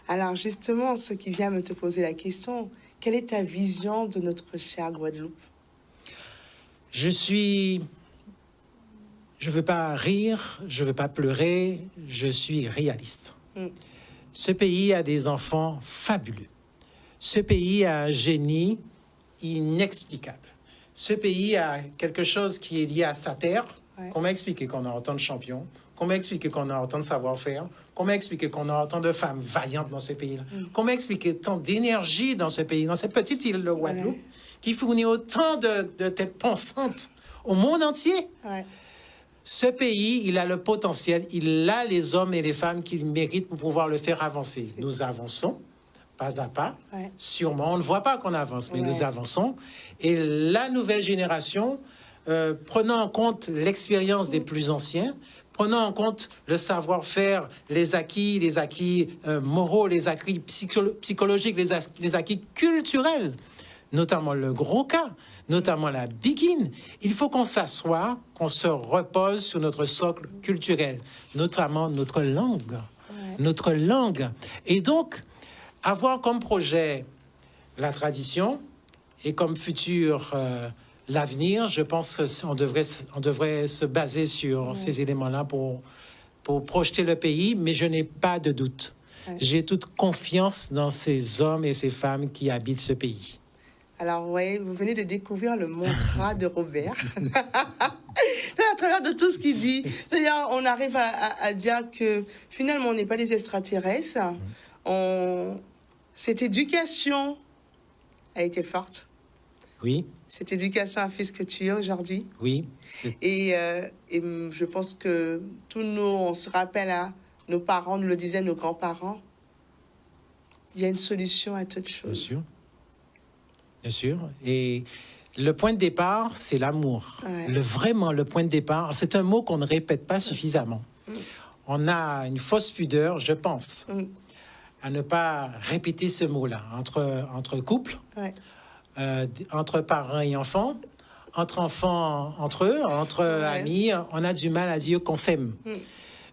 Alors justement, ce qui vient me te poser la question, quelle est ta vision de notre chère Guadeloupe? Je suis je ne veux pas rire, je ne veux pas pleurer, je suis réaliste. Ce pays a des enfants fabuleux. Ce pays a un génie inexplicable. Ce pays a quelque chose qui est lié à sa terre. Qu'on m'a expliqué qu'on a autant de champions, qu'on m'a expliqué qu'on a autant de savoir-faire, qu'on m'a expliqué qu'on a autant de femmes vaillantes dans ce pays-là, qu'on m'a expliqué tant d'énergie dans ce pays, dans cette petite île de Guadeloupe, qui fournit autant de têtes pensantes au monde entier. Ce pays, il a le potentiel, il a les hommes et les femmes qu'il mérite pour pouvoir le faire avancer. Nous avançons, pas à pas, sûrement. On ne voit pas qu'on avance, mais nous avançons. Et la nouvelle génération, prenant en compte l'expérience des plus anciens, prenant en compte le savoir-faire, les acquis moraux, les acquis psychologiques, les acquis culturels, notamment le gros cas, notamment la biguine. Il faut qu'on s'assoie, qu'on se repose sur notre socle culturel, notamment notre langue. Notre langue. Et donc, avoir comme projet la tradition et comme futur l'avenir, je pense qu'on devrait se baser sur ces éléments-là pour projeter le pays, mais je n'ai pas de doute. J'ai toute confiance dans ces hommes et ces femmes qui habitent ce pays. Alors, oui, vous venez de découvrir le mantra de Robert. À travers de tout ce qu'il dit, c'est-à-dire, on arrive à dire que finalement, on n'est pas des extraterrestres. Cette éducation a été forte. Oui. Cette éducation a fait ce que tu es aujourd'hui. Oui. Et je pense que tous nous, on se rappelle, hein, nos parents nous le disaient, nos grands-parents, il y a une solution à toute chose. Bien sûr. Bien sûr. Et le point de départ, c'est l'amour. Vraiment, le point de départ, c'est un mot qu'on ne répète pas suffisamment. On a une fausse pudeur, je pense, à ne pas répéter ce mot-là entre couples, entre parents et enfants, entre enfants entre eux, entre amis. On a du mal à dire qu'on s'aime.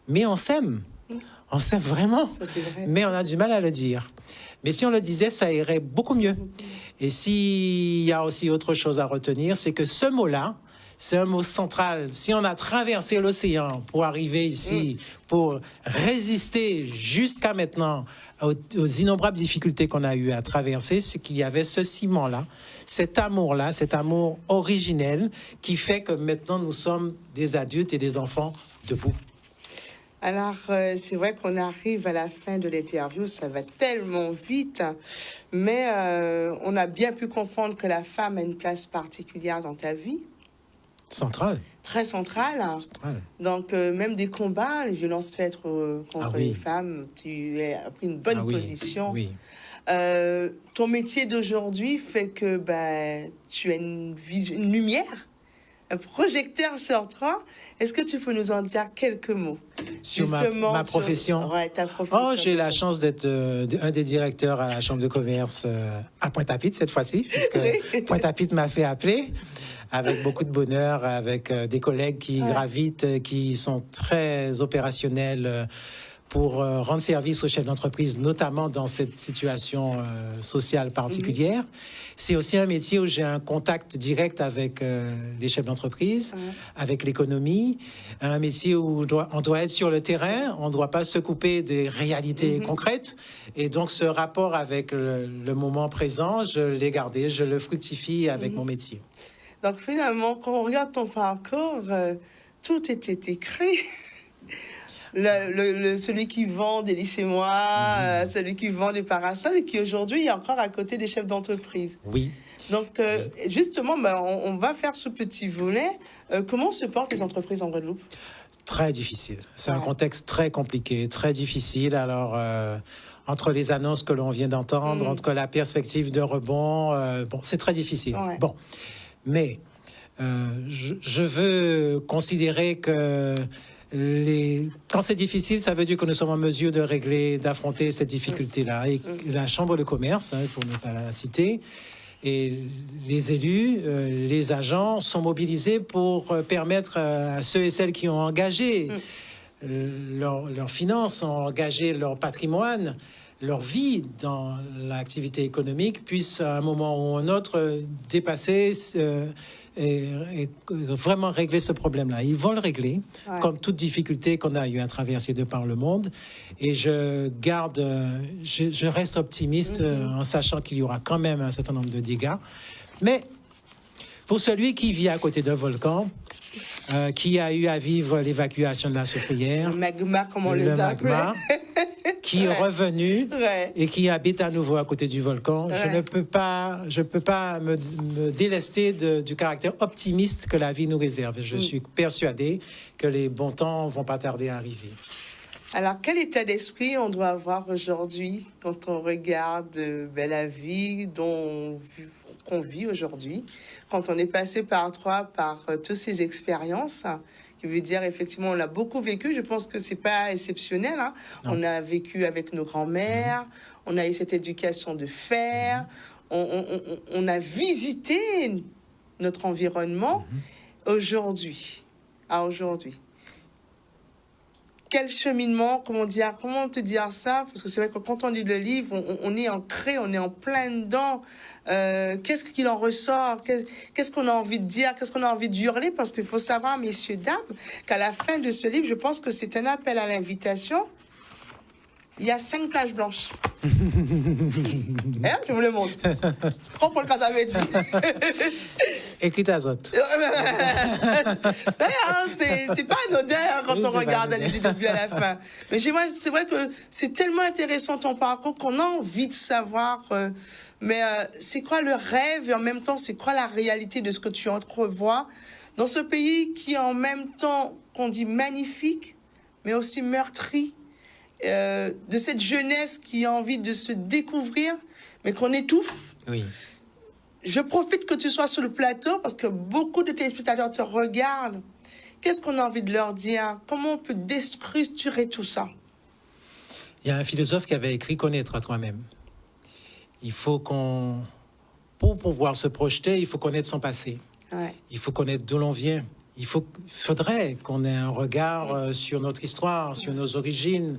Mais on s'aime. On s'aime vraiment. Ça, c'est vrai. Mais on a du mal à le dire. Mais si on le disait, ça irait beaucoup mieux. Et s'il y a aussi autre chose à retenir, c'est que ce mot-là, c'est un mot central. Si on a traversé l'océan pour arriver ici, pour résister jusqu'à maintenant aux innombrables difficultés qu'on a eu à traverser, c'est qu'il y avait ce ciment-là, cet amour-là, cet amour originel qui fait que maintenant nous sommes des adultes et des enfants debout. Alors, c'est vrai qu'on arrive à la fin de l'interview, ça va tellement vite, mais on a bien pu comprendre que la femme a une place particulière dans ta vie. Centrale. Très centrale. Donc, même des combats, les violences faites contre les femmes, tu as pris une bonne position. Oui. Ton métier d'aujourd'hui fait que tu as une lumière, un projecteur sur toi. Est-ce que tu peux nous en dire quelques mots sur ma profession? Ta profession. Oh, j'ai la chance d'être un des directeurs à la Chambre de commerce à Pointe-à-Pitre cette fois-ci, puisque Pointe-à-Pitre m'a fait appeler avec beaucoup de bonheur, avec des collègues qui gravitent, qui sont très opérationnels pour rendre service aux chefs d'entreprise, notamment dans cette situation sociale particulière. C'est aussi un métier où j'ai un contact direct avec les chefs d'entreprise, avec l'économie, un métier où on doit être sur le terrain, on ne doit pas se couper des réalités concrètes. Et donc, ce rapport avec le moment présent, je l'ai gardé, je le fructifie avec mon métier. Donc, finalement, quand on regarde ton parcours, tout était écrit. Celui qui vend des lycée-moi, celui qui vend des parasols et qui aujourd'hui est encore à côté des chefs d'entreprise. Oui. Donc, justement, on va faire ce petit volet. Comment se portent les entreprises en Guadeloupe? Très difficile. C'est un contexte très compliqué, très difficile. Alors, entre les annonces que l'on vient d'entendre, entre la perspective de rebond, c'est très difficile. Bon, mais je veux considérer que quand c'est difficile, ça veut dire que nous sommes en mesure de régler, d'affronter cette difficulté-là. Et la Chambre de commerce, pour ne pas la citer, et les élus, les agents sont mobilisés pour permettre à ceux et celles qui ont engagé leurs finances, ont engagé leur patrimoine, leur vie dans l'activité économique puisse à un moment ou un autre dépasser et vraiment régler ce problème-là. Ils vont le régler, comme toute difficulté qu'on a eu à traverser de par le monde. Et je reste optimiste en sachant qu'il y aura quand même un certain nombre de dégâts. Mais pour celui qui vit à côté d'un volcan, qui a eu à vivre l'évacuation de la soufrière, le magma, comme on les appelle, qui est revenu et qui habite à nouveau à côté du volcan, je ne peux pas me délester du caractère optimiste que la vie nous réserve. Je suis persuadé que les bons temps vont pas tarder à arriver. Alors, quel état d'esprit on doit avoir aujourd'hui quand on regarde la vie qu'on vit aujourd'hui, quand on est passé par toutes ces expériences, qui veut dire effectivement on a beaucoup vécu. Je pense que c'est pas exceptionnel. Hein. On a vécu avec nos grands-mères, on a eu cette éducation de fer, on a visité notre environnement. Aujourd'hui, quel cheminement, comment te dire ça? Parce que c'est vrai que quand on lit le livre, on est ancré, on est en plein dedans. Qu'est-ce qu'il en ressort? Qu'est-ce qu'on a envie de dire? Qu'est-ce qu'on a envie de hurler? Parce qu'il faut savoir, messieurs, dames, qu'à la fin de ce livre, je pense que c'est un appel à l'invitation. Il y a 5 pages blanches. Je vous le montre. Prends pour le cas, ça veut dire. Écrit à Zot. C'est pas anodin quand on regarde du début à la fin. Mais c'est vrai que c'est tellement intéressant ton parcours qu'on a envie de savoir. Mais c'est quoi le rêve et en même temps, c'est quoi la réalité de ce que tu entrevois dans ce pays qui est en même temps, qu'on dit magnifique, mais aussi meurtri, de cette jeunesse qui a envie de se découvrir, mais qu'on étouffe. Oui. Je profite que tu sois sur le plateau parce que beaucoup de téléspectateurs te regardent. Qu'est-ce qu'on a envie de leur dire? Comment on peut déstructurer tout ça? Il y a un philosophe qui avait écrit « Connaître toi-même ». Il faut pour pouvoir se projeter, il faut connaître son passé. Il faut connaître d'où l'on vient. Il faudrait qu'on ait un regard sur notre histoire, sur nos origines,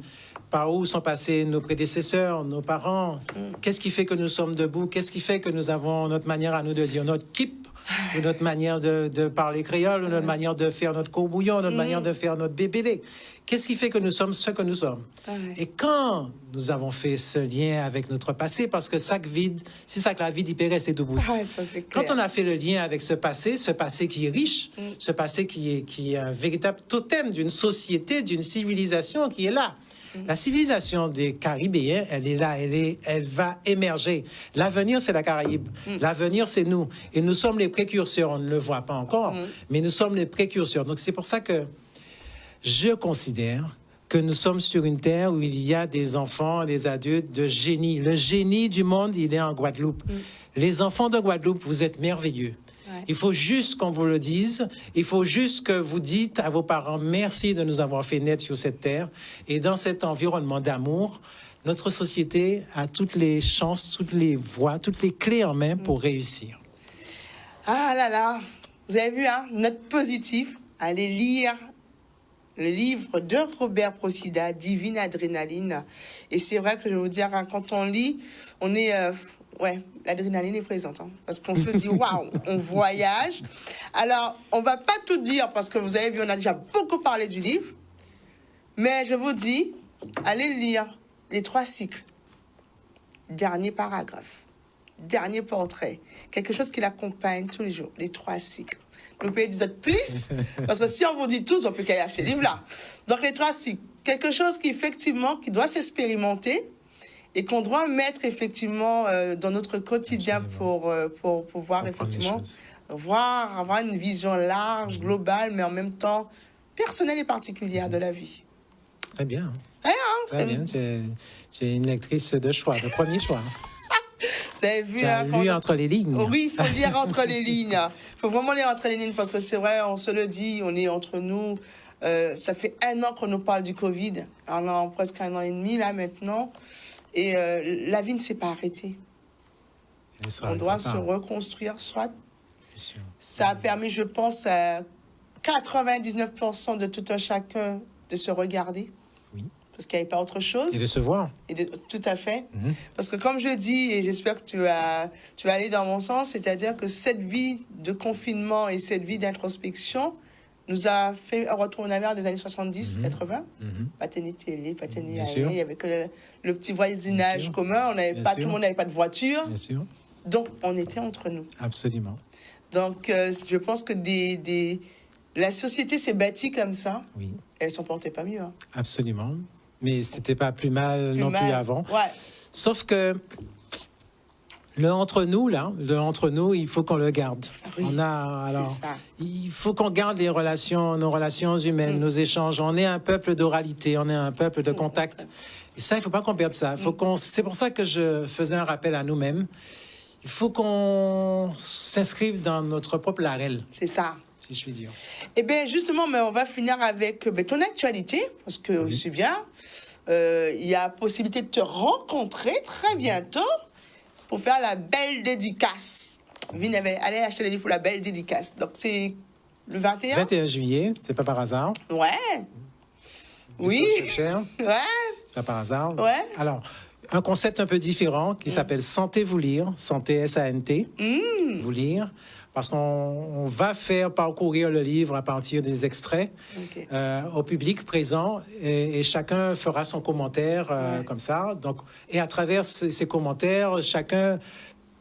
par où sont passés nos prédécesseurs, nos parents. Qu'est-ce qui fait que nous sommes debout? Qu'est-ce qui fait que nous avons notre manière à nous de dire notre kip, ou notre manière de parler créole, ou notre manière de faire notre courbouillon, notre manière de faire notre bébélé? Qu'est-ce qui fait que nous sommes ce que nous sommes? Et quand nous avons fait ce lien avec notre passé, parce que sac vide, si sac la vide, il pérait, c'est debout. Quand on a fait le lien avec ce passé qui est riche, ce passé qui est un véritable totem d'une société, d'une civilisation qui est là. La civilisation des Caribéens, elle est là, elle va émerger. L'avenir, c'est la Caraïbe. L'avenir, c'est nous. Et nous sommes les précurseurs. On ne le voit pas encore, mais nous sommes les précurseurs. Donc, c'est pour ça que je considère que nous sommes sur une terre où il y a des enfants, des adultes de génie. Le génie du monde, il est en Guadeloupe. Les enfants de Guadeloupe, vous êtes merveilleux. Il faut juste qu'on vous le dise. Il faut juste que vous dites à vos parents merci de nous avoir fait naître sur cette terre. Et dans cet environnement d'amour, notre société a toutes les chances, toutes les voies, toutes les clés en main pour réussir. Ah là là, vous avez vu, hein, note positive. Allez lire le livre de Robert Procida, Divine Adrénaline. Et c'est vrai que je vais vous dire, hein, quand on lit, on est... l'adrénaline est présente, hein, parce qu'on se dit, waouh, on voyage. Alors, on va pas tout dire, parce que vous avez vu, on a déjà beaucoup parlé du livre, mais je vous dis, allez lire les 3 cycles. Dernier paragraphe, dernier portrait, quelque chose qui l'accompagne tous les jours, les 3 cycles. Vous pouvez dire plus, parce que si on vous dit tous, on peut qu'à acheter le livre là. Donc, les 3 cycles, quelque chose qui, effectivement, qui doit s'expérimenter, et qu'on doit mettre effectivement dans notre quotidien pour pouvoir effectivement avoir une vision large, globale, mais en même temps personnelle et particulière de la vie. Très bien. Très bien. Tu es une lectrice de choix, de premier choix. Vous avez vu, lu entre les lignes. Oui, il faut lire entre les lignes. Il faut vraiment lire entre les lignes parce que c'est vrai, on se le dit, on est entre nous. Ça fait 1 an qu'on nous parle du Covid. On a presque 1 an et demi là maintenant. Et la vie ne s'est pas arrêtée. On doit se reconstruire, soit. Ça a permis, je pense, à 99% de tout un chacun de se regarder. Oui. parce qu'il n'y avait pas autre chose. Et de se voir. Tout à fait. Parce que comme je dis, et j'espère que tu vas aller dans mon sens, c'est-à-dire que cette vie de confinement et cette vie d'introspection nous a fait retourner vers des années 70, 80. Pas de télé, pas de Bien rien. sûr. Il n'y avait que le petit voisinage commun. Bien Tout le sûr. monde n'avait pas de voiture. Bien sûr. Donc, on était entre nous. Absolument. Donc, je pense que la société s'est bâtie comme ça. Oui. Elle ne s'en portait pas mieux. Hein. Absolument. Mais c'était pas plus mal non plus avant. Ouais. Sauf que le entre nous, là, il faut qu'on le garde. Oui, Alors, ça. il faut qu'on garde nos relations humaines, nos échanges. On est un peuple d'oralité, on est un peuple de contact. Et ça, il ne faut pas qu'on perde ça. C'est pour ça que je faisais un rappel à nous-mêmes. Il faut qu'on s'inscrive dans notre propre larelle, C'est ça. si je puis dire. Eh bien, justement, mais on va finir avec ton actualité, parce que c'est bien. Il y a possibilité de te rencontrer très bientôt pour faire la belle dédicace. Vin avait allé acheter les livres pour la belle dédicace. Donc, c'est le 21. 21 juillet, c'est pas par hasard. Ouais. Oui. C'est cher, Ouais. pas par hasard. Ouais. Alors, un concept un peu différent qui s'appelle Santé vous lire, Santé S-A-N-T, vous lire, parce qu'on va faire parcourir le livre à partir des extraits Ok. au public présent et chacun fera son commentaire comme ça. Donc, et à travers ces commentaires, chacun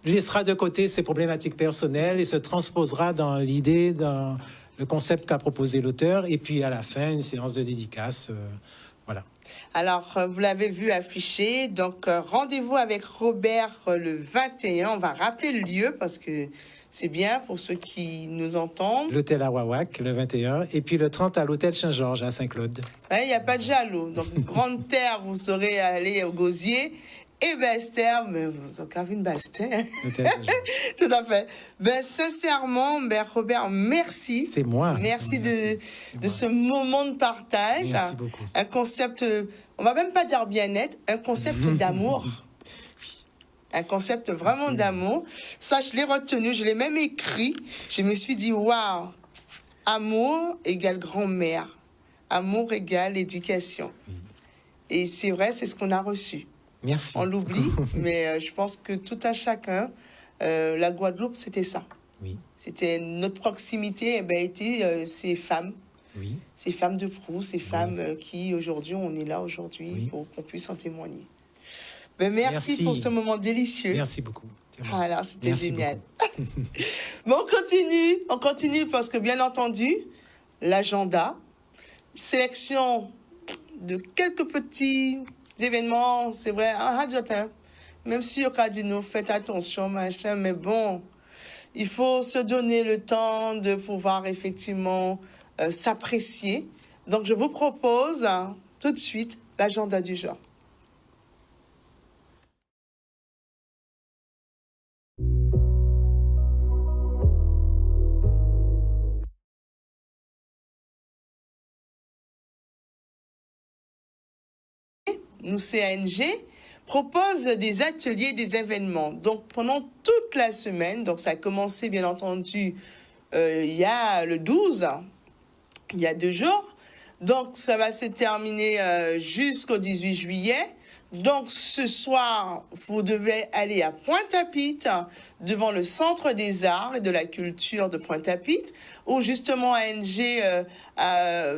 laissera de côté ses problématiques personnelles et se transposera dans l'idée, dans le concept qu'a proposé l'auteur. Et puis à la fin, une séance de dédicace. Voilà. Alors, vous l'avez vu affiché. Donc, rendez-vous avec Robert le 21. On va rappeler le lieu parce que c'est bien pour ceux qui nous entendent. L'hôtel Awawak, le 21. Et puis le 30 à l'hôtel Saint-Georges à Saint-Claude. Il n'y a pas de jaloux. Donc, Grande Terre, vous serez allé au Gosier. Et Basse-Terre, mais vous avez vu une Basse-Terre. L'hôtel Saint-Georges. Tout à fait. Ben, sincèrement, Robert, merci. C'est moi. Merci de moi. ce moment de partage. Merci beaucoup. Un concept, on va même pas dire bien-être, un concept d'amour. Un concept vraiment d'amour. Ça, je l'ai retenu, je l'ai même écrit. Je me suis dit, waouh, amour égale grand-mère. Amour égale éducation. Et c'est vrai, c'est ce qu'on a reçu. Merci. On l'oublie, mais je pense que tout un chacun, la Guadeloupe, c'était ça. Oui. C'était notre proximité, était ces femmes. Oui. Ces femmes de proue, ces femmes qui, aujourd'hui, on est là aujourd'hui pour qu'on puisse en témoigner. Ben, merci pour ce moment délicieux. Merci beaucoup. Alors, c'était Merci génial. Bon, on continue parce que, bien entendu, l'agenda, sélection de quelques petits événements, c'est vrai, un hadjotin, même si au Cadino, faites attention, machin, mais bon, il faut se donner le temps de pouvoir effectivement s'apprécier. Donc, je vous propose tout de suite l'agenda du genre. Nous, CANG, propose des ateliers, des événements. Donc, pendant toute la semaine, donc ça a commencé, bien entendu, il y a le 12, il y a 2 jours. Donc, ça va se terminer jusqu'au 18 juillet. Donc, ce soir, vous devez aller à Pointe-à-Pitre, devant le Centre des Arts et de la Culture de Pointe-à-Pitre, où justement ANG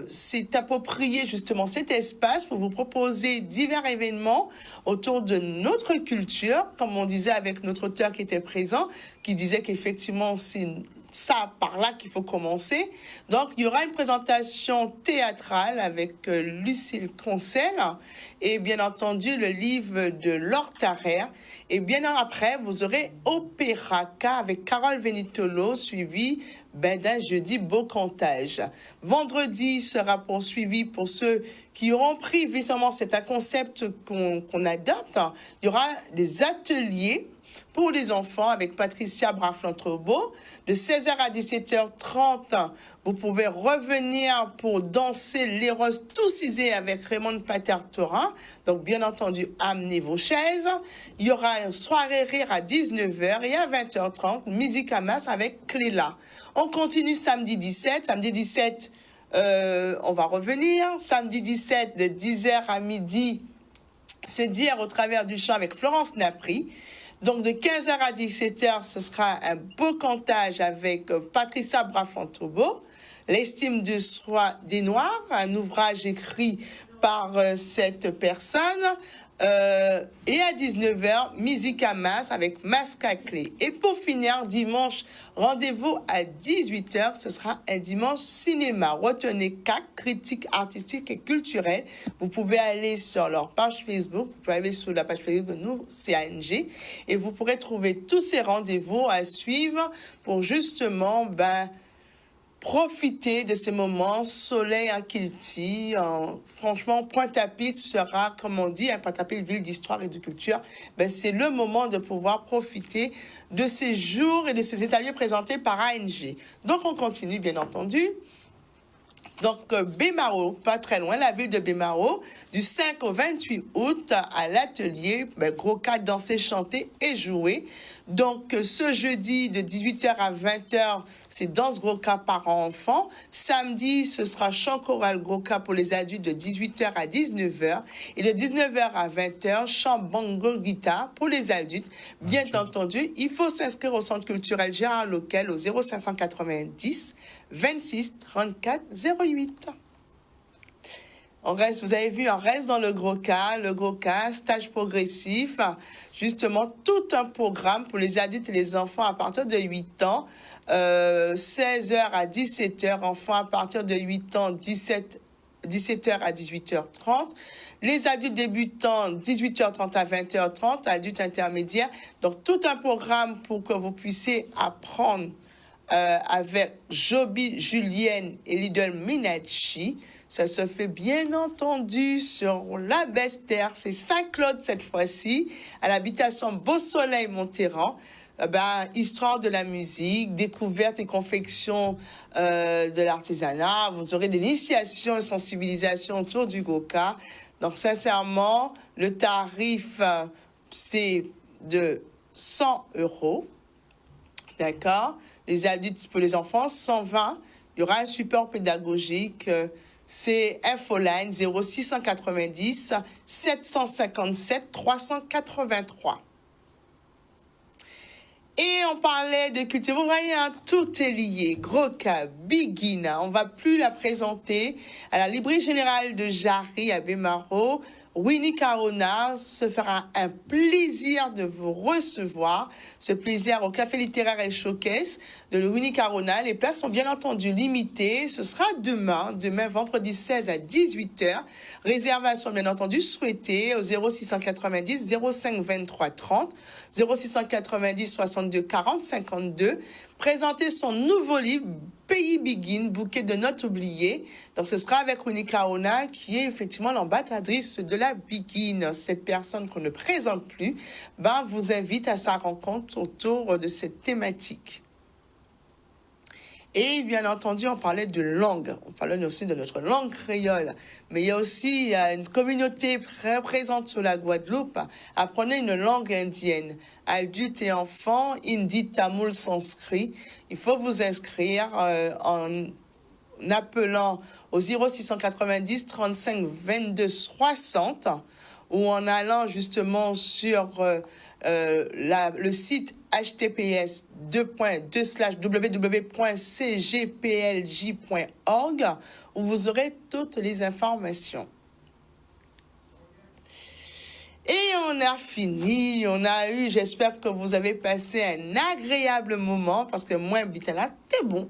s'est approprié justement cet espace pour vous proposer divers événements autour de notre culture, comme on disait avec notre auteur qui était présent, qui disait qu'effectivement, c'est ça par là qu'il faut commencer. Donc, il y aura une présentation théâtrale avec Lucille Concel et bien entendu le livre de Laure Tarrer. Et bien après, vous aurez Opéraca avec Carole Venitolo, suivi d'un jeudi beau cantage. Vendredi sera poursuivi pour ceux qui auront pris évidemment c'est un concept qu'on adopte. Il y aura des ateliers pour les enfants avec Patricia Braflantrebeau. De 16h à 17h30, vous pouvez revenir pour danser l'Eros Toussisé avec Raymond Pater-Torin. Donc, bien entendu, amenez vos chaises. Il y aura une soirée rire à 19h et à 20h30, musique à masse avec Cléla. On continue samedi 17. Samedi 17, On va revenir. Samedi 17, de 10h à midi, se dire au travers du chant avec Florence Napri. Donc, de 15h à 17h, ce sera un beau cantage avec Patricia Brafantobo. L'estime de soi des Noirs, un ouvrage écrit par cette personne. Et à 19h, musique à masse avec masque à clé. Et pour finir, dimanche, rendez-vous à 18h, ce sera un dimanche cinéma. Retenez CAC, critique artistique et culturelle. Vous pouvez aller sur leur page Facebook, vous pouvez aller sur la page Facebook de nous, CANG, et vous pourrez trouver tous ces rendez-vous à suivre pour justement, profiter de ces moments, soleil à Kilty. Franchement, Pointe-à-Pitre sera, comme on dit, Pointe-à-Pitre, ville d'histoire et de culture. C'est le moment de pouvoir profiter de ces jours et de ces ateliers présentés par ANG. Donc, on continue, bien entendu. Donc, Bémaro, pas très loin, la ville de Bémaro, du 5 au 28 août, à l'atelier, gros cas danser, chanter et jouer. Donc, ce jeudi, de 18h à 20h, c'est danse gros cas parents-enfants. Samedi, ce sera chant choral gros cas pour les adultes de 18h à 19h. Et de 19h à 20h, chant bongo guitare pour les adultes. Bien entendu, il faut s'inscrire au centre culturel Gérard Loquel au 0590 26 34 08. On reste, vous avez vu, on reste dans le gros cas, stage progressif, justement tout un programme pour les adultes et les enfants à partir de 8 ans, 16h à 17h, enfants à partir de 8 ans, 17h à 18h30. Les adultes débutants, 18h30 à 20h30, adultes intermédiaires. Donc, tout un programme pour que vous puissiez apprendre avec Joby Julienne et Lidl Minacci. Ça se fait bien entendu sur la Besse-Terre. C'est Saint-Claude cette fois-ci, à l'habitation Beau Soleil Monterran. Histoire de la musique, découverte et confection de l'artisanat. Vous aurez des initiations et sensibilisations autour du Goka. Donc, sincèrement, le tarif, c'est de 100 €. D'accord? Les adultes, pour les enfants, 120. Il y aura un support pédagogique. C'est Infoline 0690 757 383. Et on parlait de culture. Vous voyez, tout est lié. Gros cas, Biguina. On ne va plus la présenter à la Librairie Générale de Jarry à Bémaro. Winnie Carona se fera un plaisir de vous recevoir. Ce plaisir au Café littéraire et showcase de Winnie Carona. Les places sont bien entendu limitées. Ce sera demain vendredi 16 à 18h. Réservation bien entendu souhaitée au 0690 05 23 30, 0690 62 40 52. Présenter son nouveau livre Pays Begin, bouquet de notes oubliées. Donc, ce sera avec Winnie Carona, qui est effectivement l'ambassadrice de la Begin. Cette personne qu'on ne présente plus, vous invite à sa rencontre autour de cette thématique. Et bien entendu, on parlait de langue. On parlait aussi de notre langue créole. Mais il y a aussi une communauté très présente sur la Guadeloupe. Apprenez une langue indienne. Adultes et enfants, hindi, tamoul, sanskrit. Il faut vous inscrire en appelant au 0690 35 22 60 ou en allant justement sur le site https://www.cgplj.org où vous aurez toutes les informations. Et on a fini, on a eu, j'espère que vous avez passé un agréable moment parce que moi, là, t'es bon.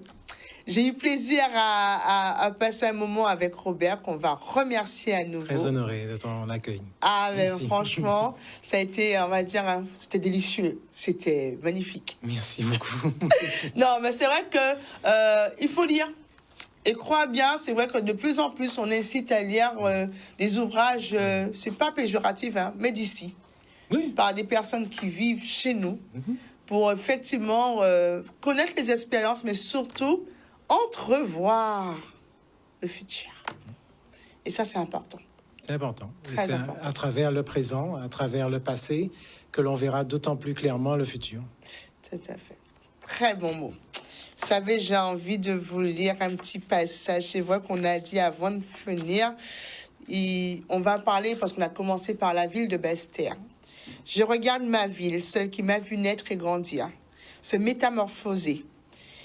J'ai eu plaisir à passer un moment avec Robert, qu'on va remercier à nouveau. Très honoré de ton accueil. Ah, mais franchement, ça a été, on va dire, c'était délicieux. C'était magnifique. Merci beaucoup. Non, mais c'est vrai que il faut lire. Et crois bien, c'est vrai que de plus en plus, on incite à lire des ouvrages, c'est pas péjoratif, mais d'ici. Oui. Par des personnes qui vivent chez nous, pour effectivement connaître les expériences, mais surtout entrevoir le futur. Et ça, c'est important. C'est important. C'est à travers le présent, à travers le passé, que l'on verra d'autant plus clairement le futur. Tout à fait. Très bon mot. Vous savez, j'ai envie de vous lire un petit passage. C'est vrai qu'on a dit avant de finir, on va parler, parce qu'on a commencé par la ville de Basse-Terre. Je regarde ma ville, celle qui m'a vu naître et grandir, se métamorphoser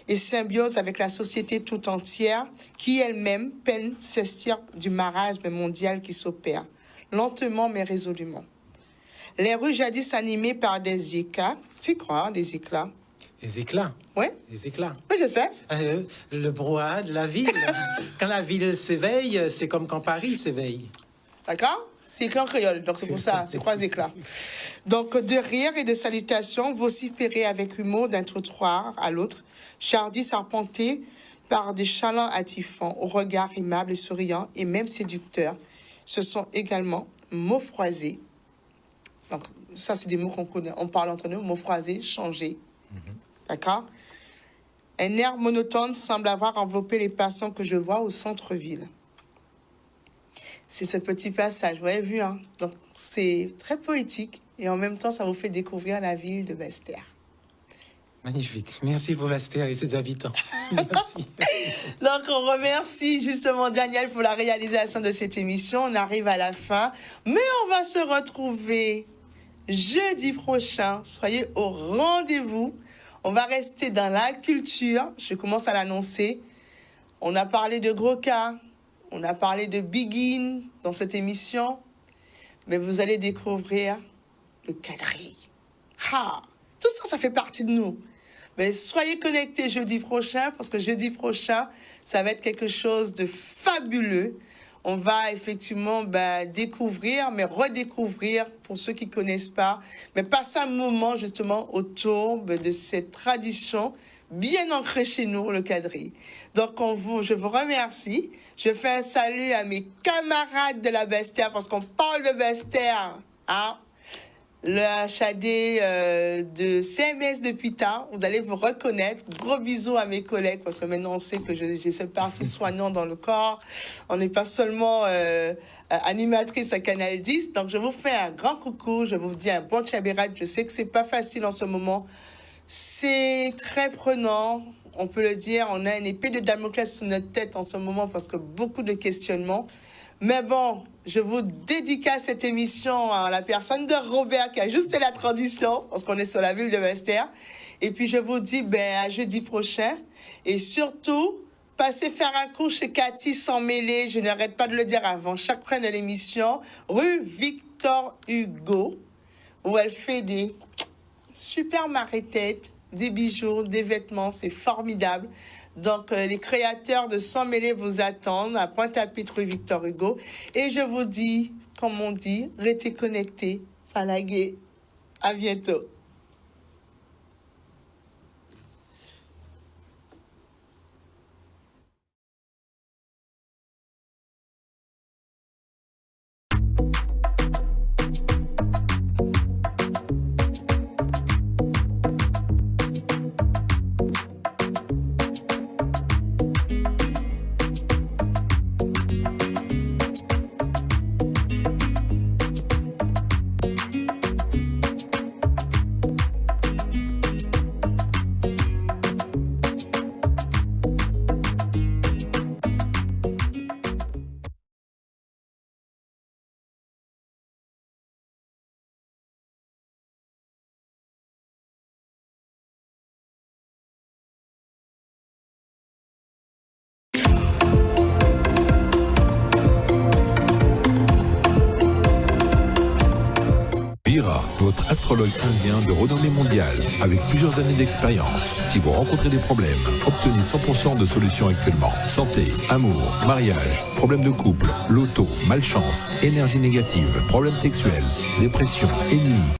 et symbiose avec la société tout entière qui elle-même peine s'extirper du marasme mondial qui s'opère, lentement mais résolument. Les rues jadis animées par des éclats, tu crois, des éclats? Des éclats? Oui. Des éclats. Oui, je sais. Le brouhaha de la ville. Quand la ville s'éveille, c'est comme quand Paris s'éveille. D'accord? C'est écrit en créole, donc c'est pour ça, c'est 3 éclats. Donc, de rire et de salutations vociférées avec humour d'un trottoir à l'autre, jardis arpentés par des chalands attifants, au regard aimable et souriant et même séducteurs, ce sont également mots froisés. Donc, ça, c'est des mots qu'on connaît, on parle entre nous, mots froisés, changés. D'accord? Un air monotone semble avoir enveloppé les passants que je vois au centre-ville. C'est ce petit passage, vous avez vu, hein? Donc, c'est très poétique et en même temps, ça vous fait découvrir la ville de Basse-Terre. Magnifique. Merci pour Basse-Terre et ses habitants. Merci. Donc, on remercie justement Daniel pour la réalisation de cette émission. On arrive à la fin, mais on va se retrouver jeudi prochain. Soyez au rendez-vous. On va rester dans la culture. Je commence à l'annoncer. On a parlé de gros cas. On a parlé de Begin dans cette émission. Mais vous allez découvrir le quadrille. Ah, tout ça, ça fait partie de nous. Mais soyez connectés jeudi prochain, parce que jeudi prochain, ça va être quelque chose de fabuleux. On va effectivement découvrir, mais redécouvrir pour ceux qui ne connaissent pas, mais passer un moment justement autour de cette tradition bien ancrée chez nous, le quadrille. Donc, je vous remercie. Je fais un salut à mes camarades de la Basse-Terre, parce qu'on parle de Basse-Terre, hein? Le HAD de CMS de Pita, vous allez vous reconnaître. Gros bisous à mes collègues, parce que maintenant on sait que j'ai cette partie soignant dans le corps. On n'est pas seulement animatrice à Canal 10. Donc je vous fais un grand coucou, je vous dis un bon tchabirat. Je sais que c'est pas facile en ce moment. C'est très prenant, on peut le dire. On a une épée de Damoclès sur notre tête en ce moment, parce que beaucoup de questionnements. Mais bon, je vous dédicace cette émission à la personne de Robert qui a juste fait la transition, parce qu'on est sur la ville de Basse-Terre. Et puis je vous dis à jeudi prochain. Et surtout, passez faire un coup chez Cathy sans mêler. Je n'arrête pas de le dire avant chaque fin de l'émission. Rue Victor Hugo, où elle fait des super marée-têtes, des bijoux, des vêtements. C'est formidable. Donc, les créateurs de Sans Mêler vous attendent à Pointe-à-Pitre, rue Victor Hugo. Et je vous dis, comme on dit, restez connectés. Falagué. À bientôt. Vira, votre astrologue indien de renommée mondiale, avec plusieurs années d'expérience. Si vous rencontrez des problèmes, obtenez 100% de solutions actuellement. Santé, amour, mariage, problèmes de couple, loto, malchance, énergie négative, problèmes sexuels, dépression, ennemis.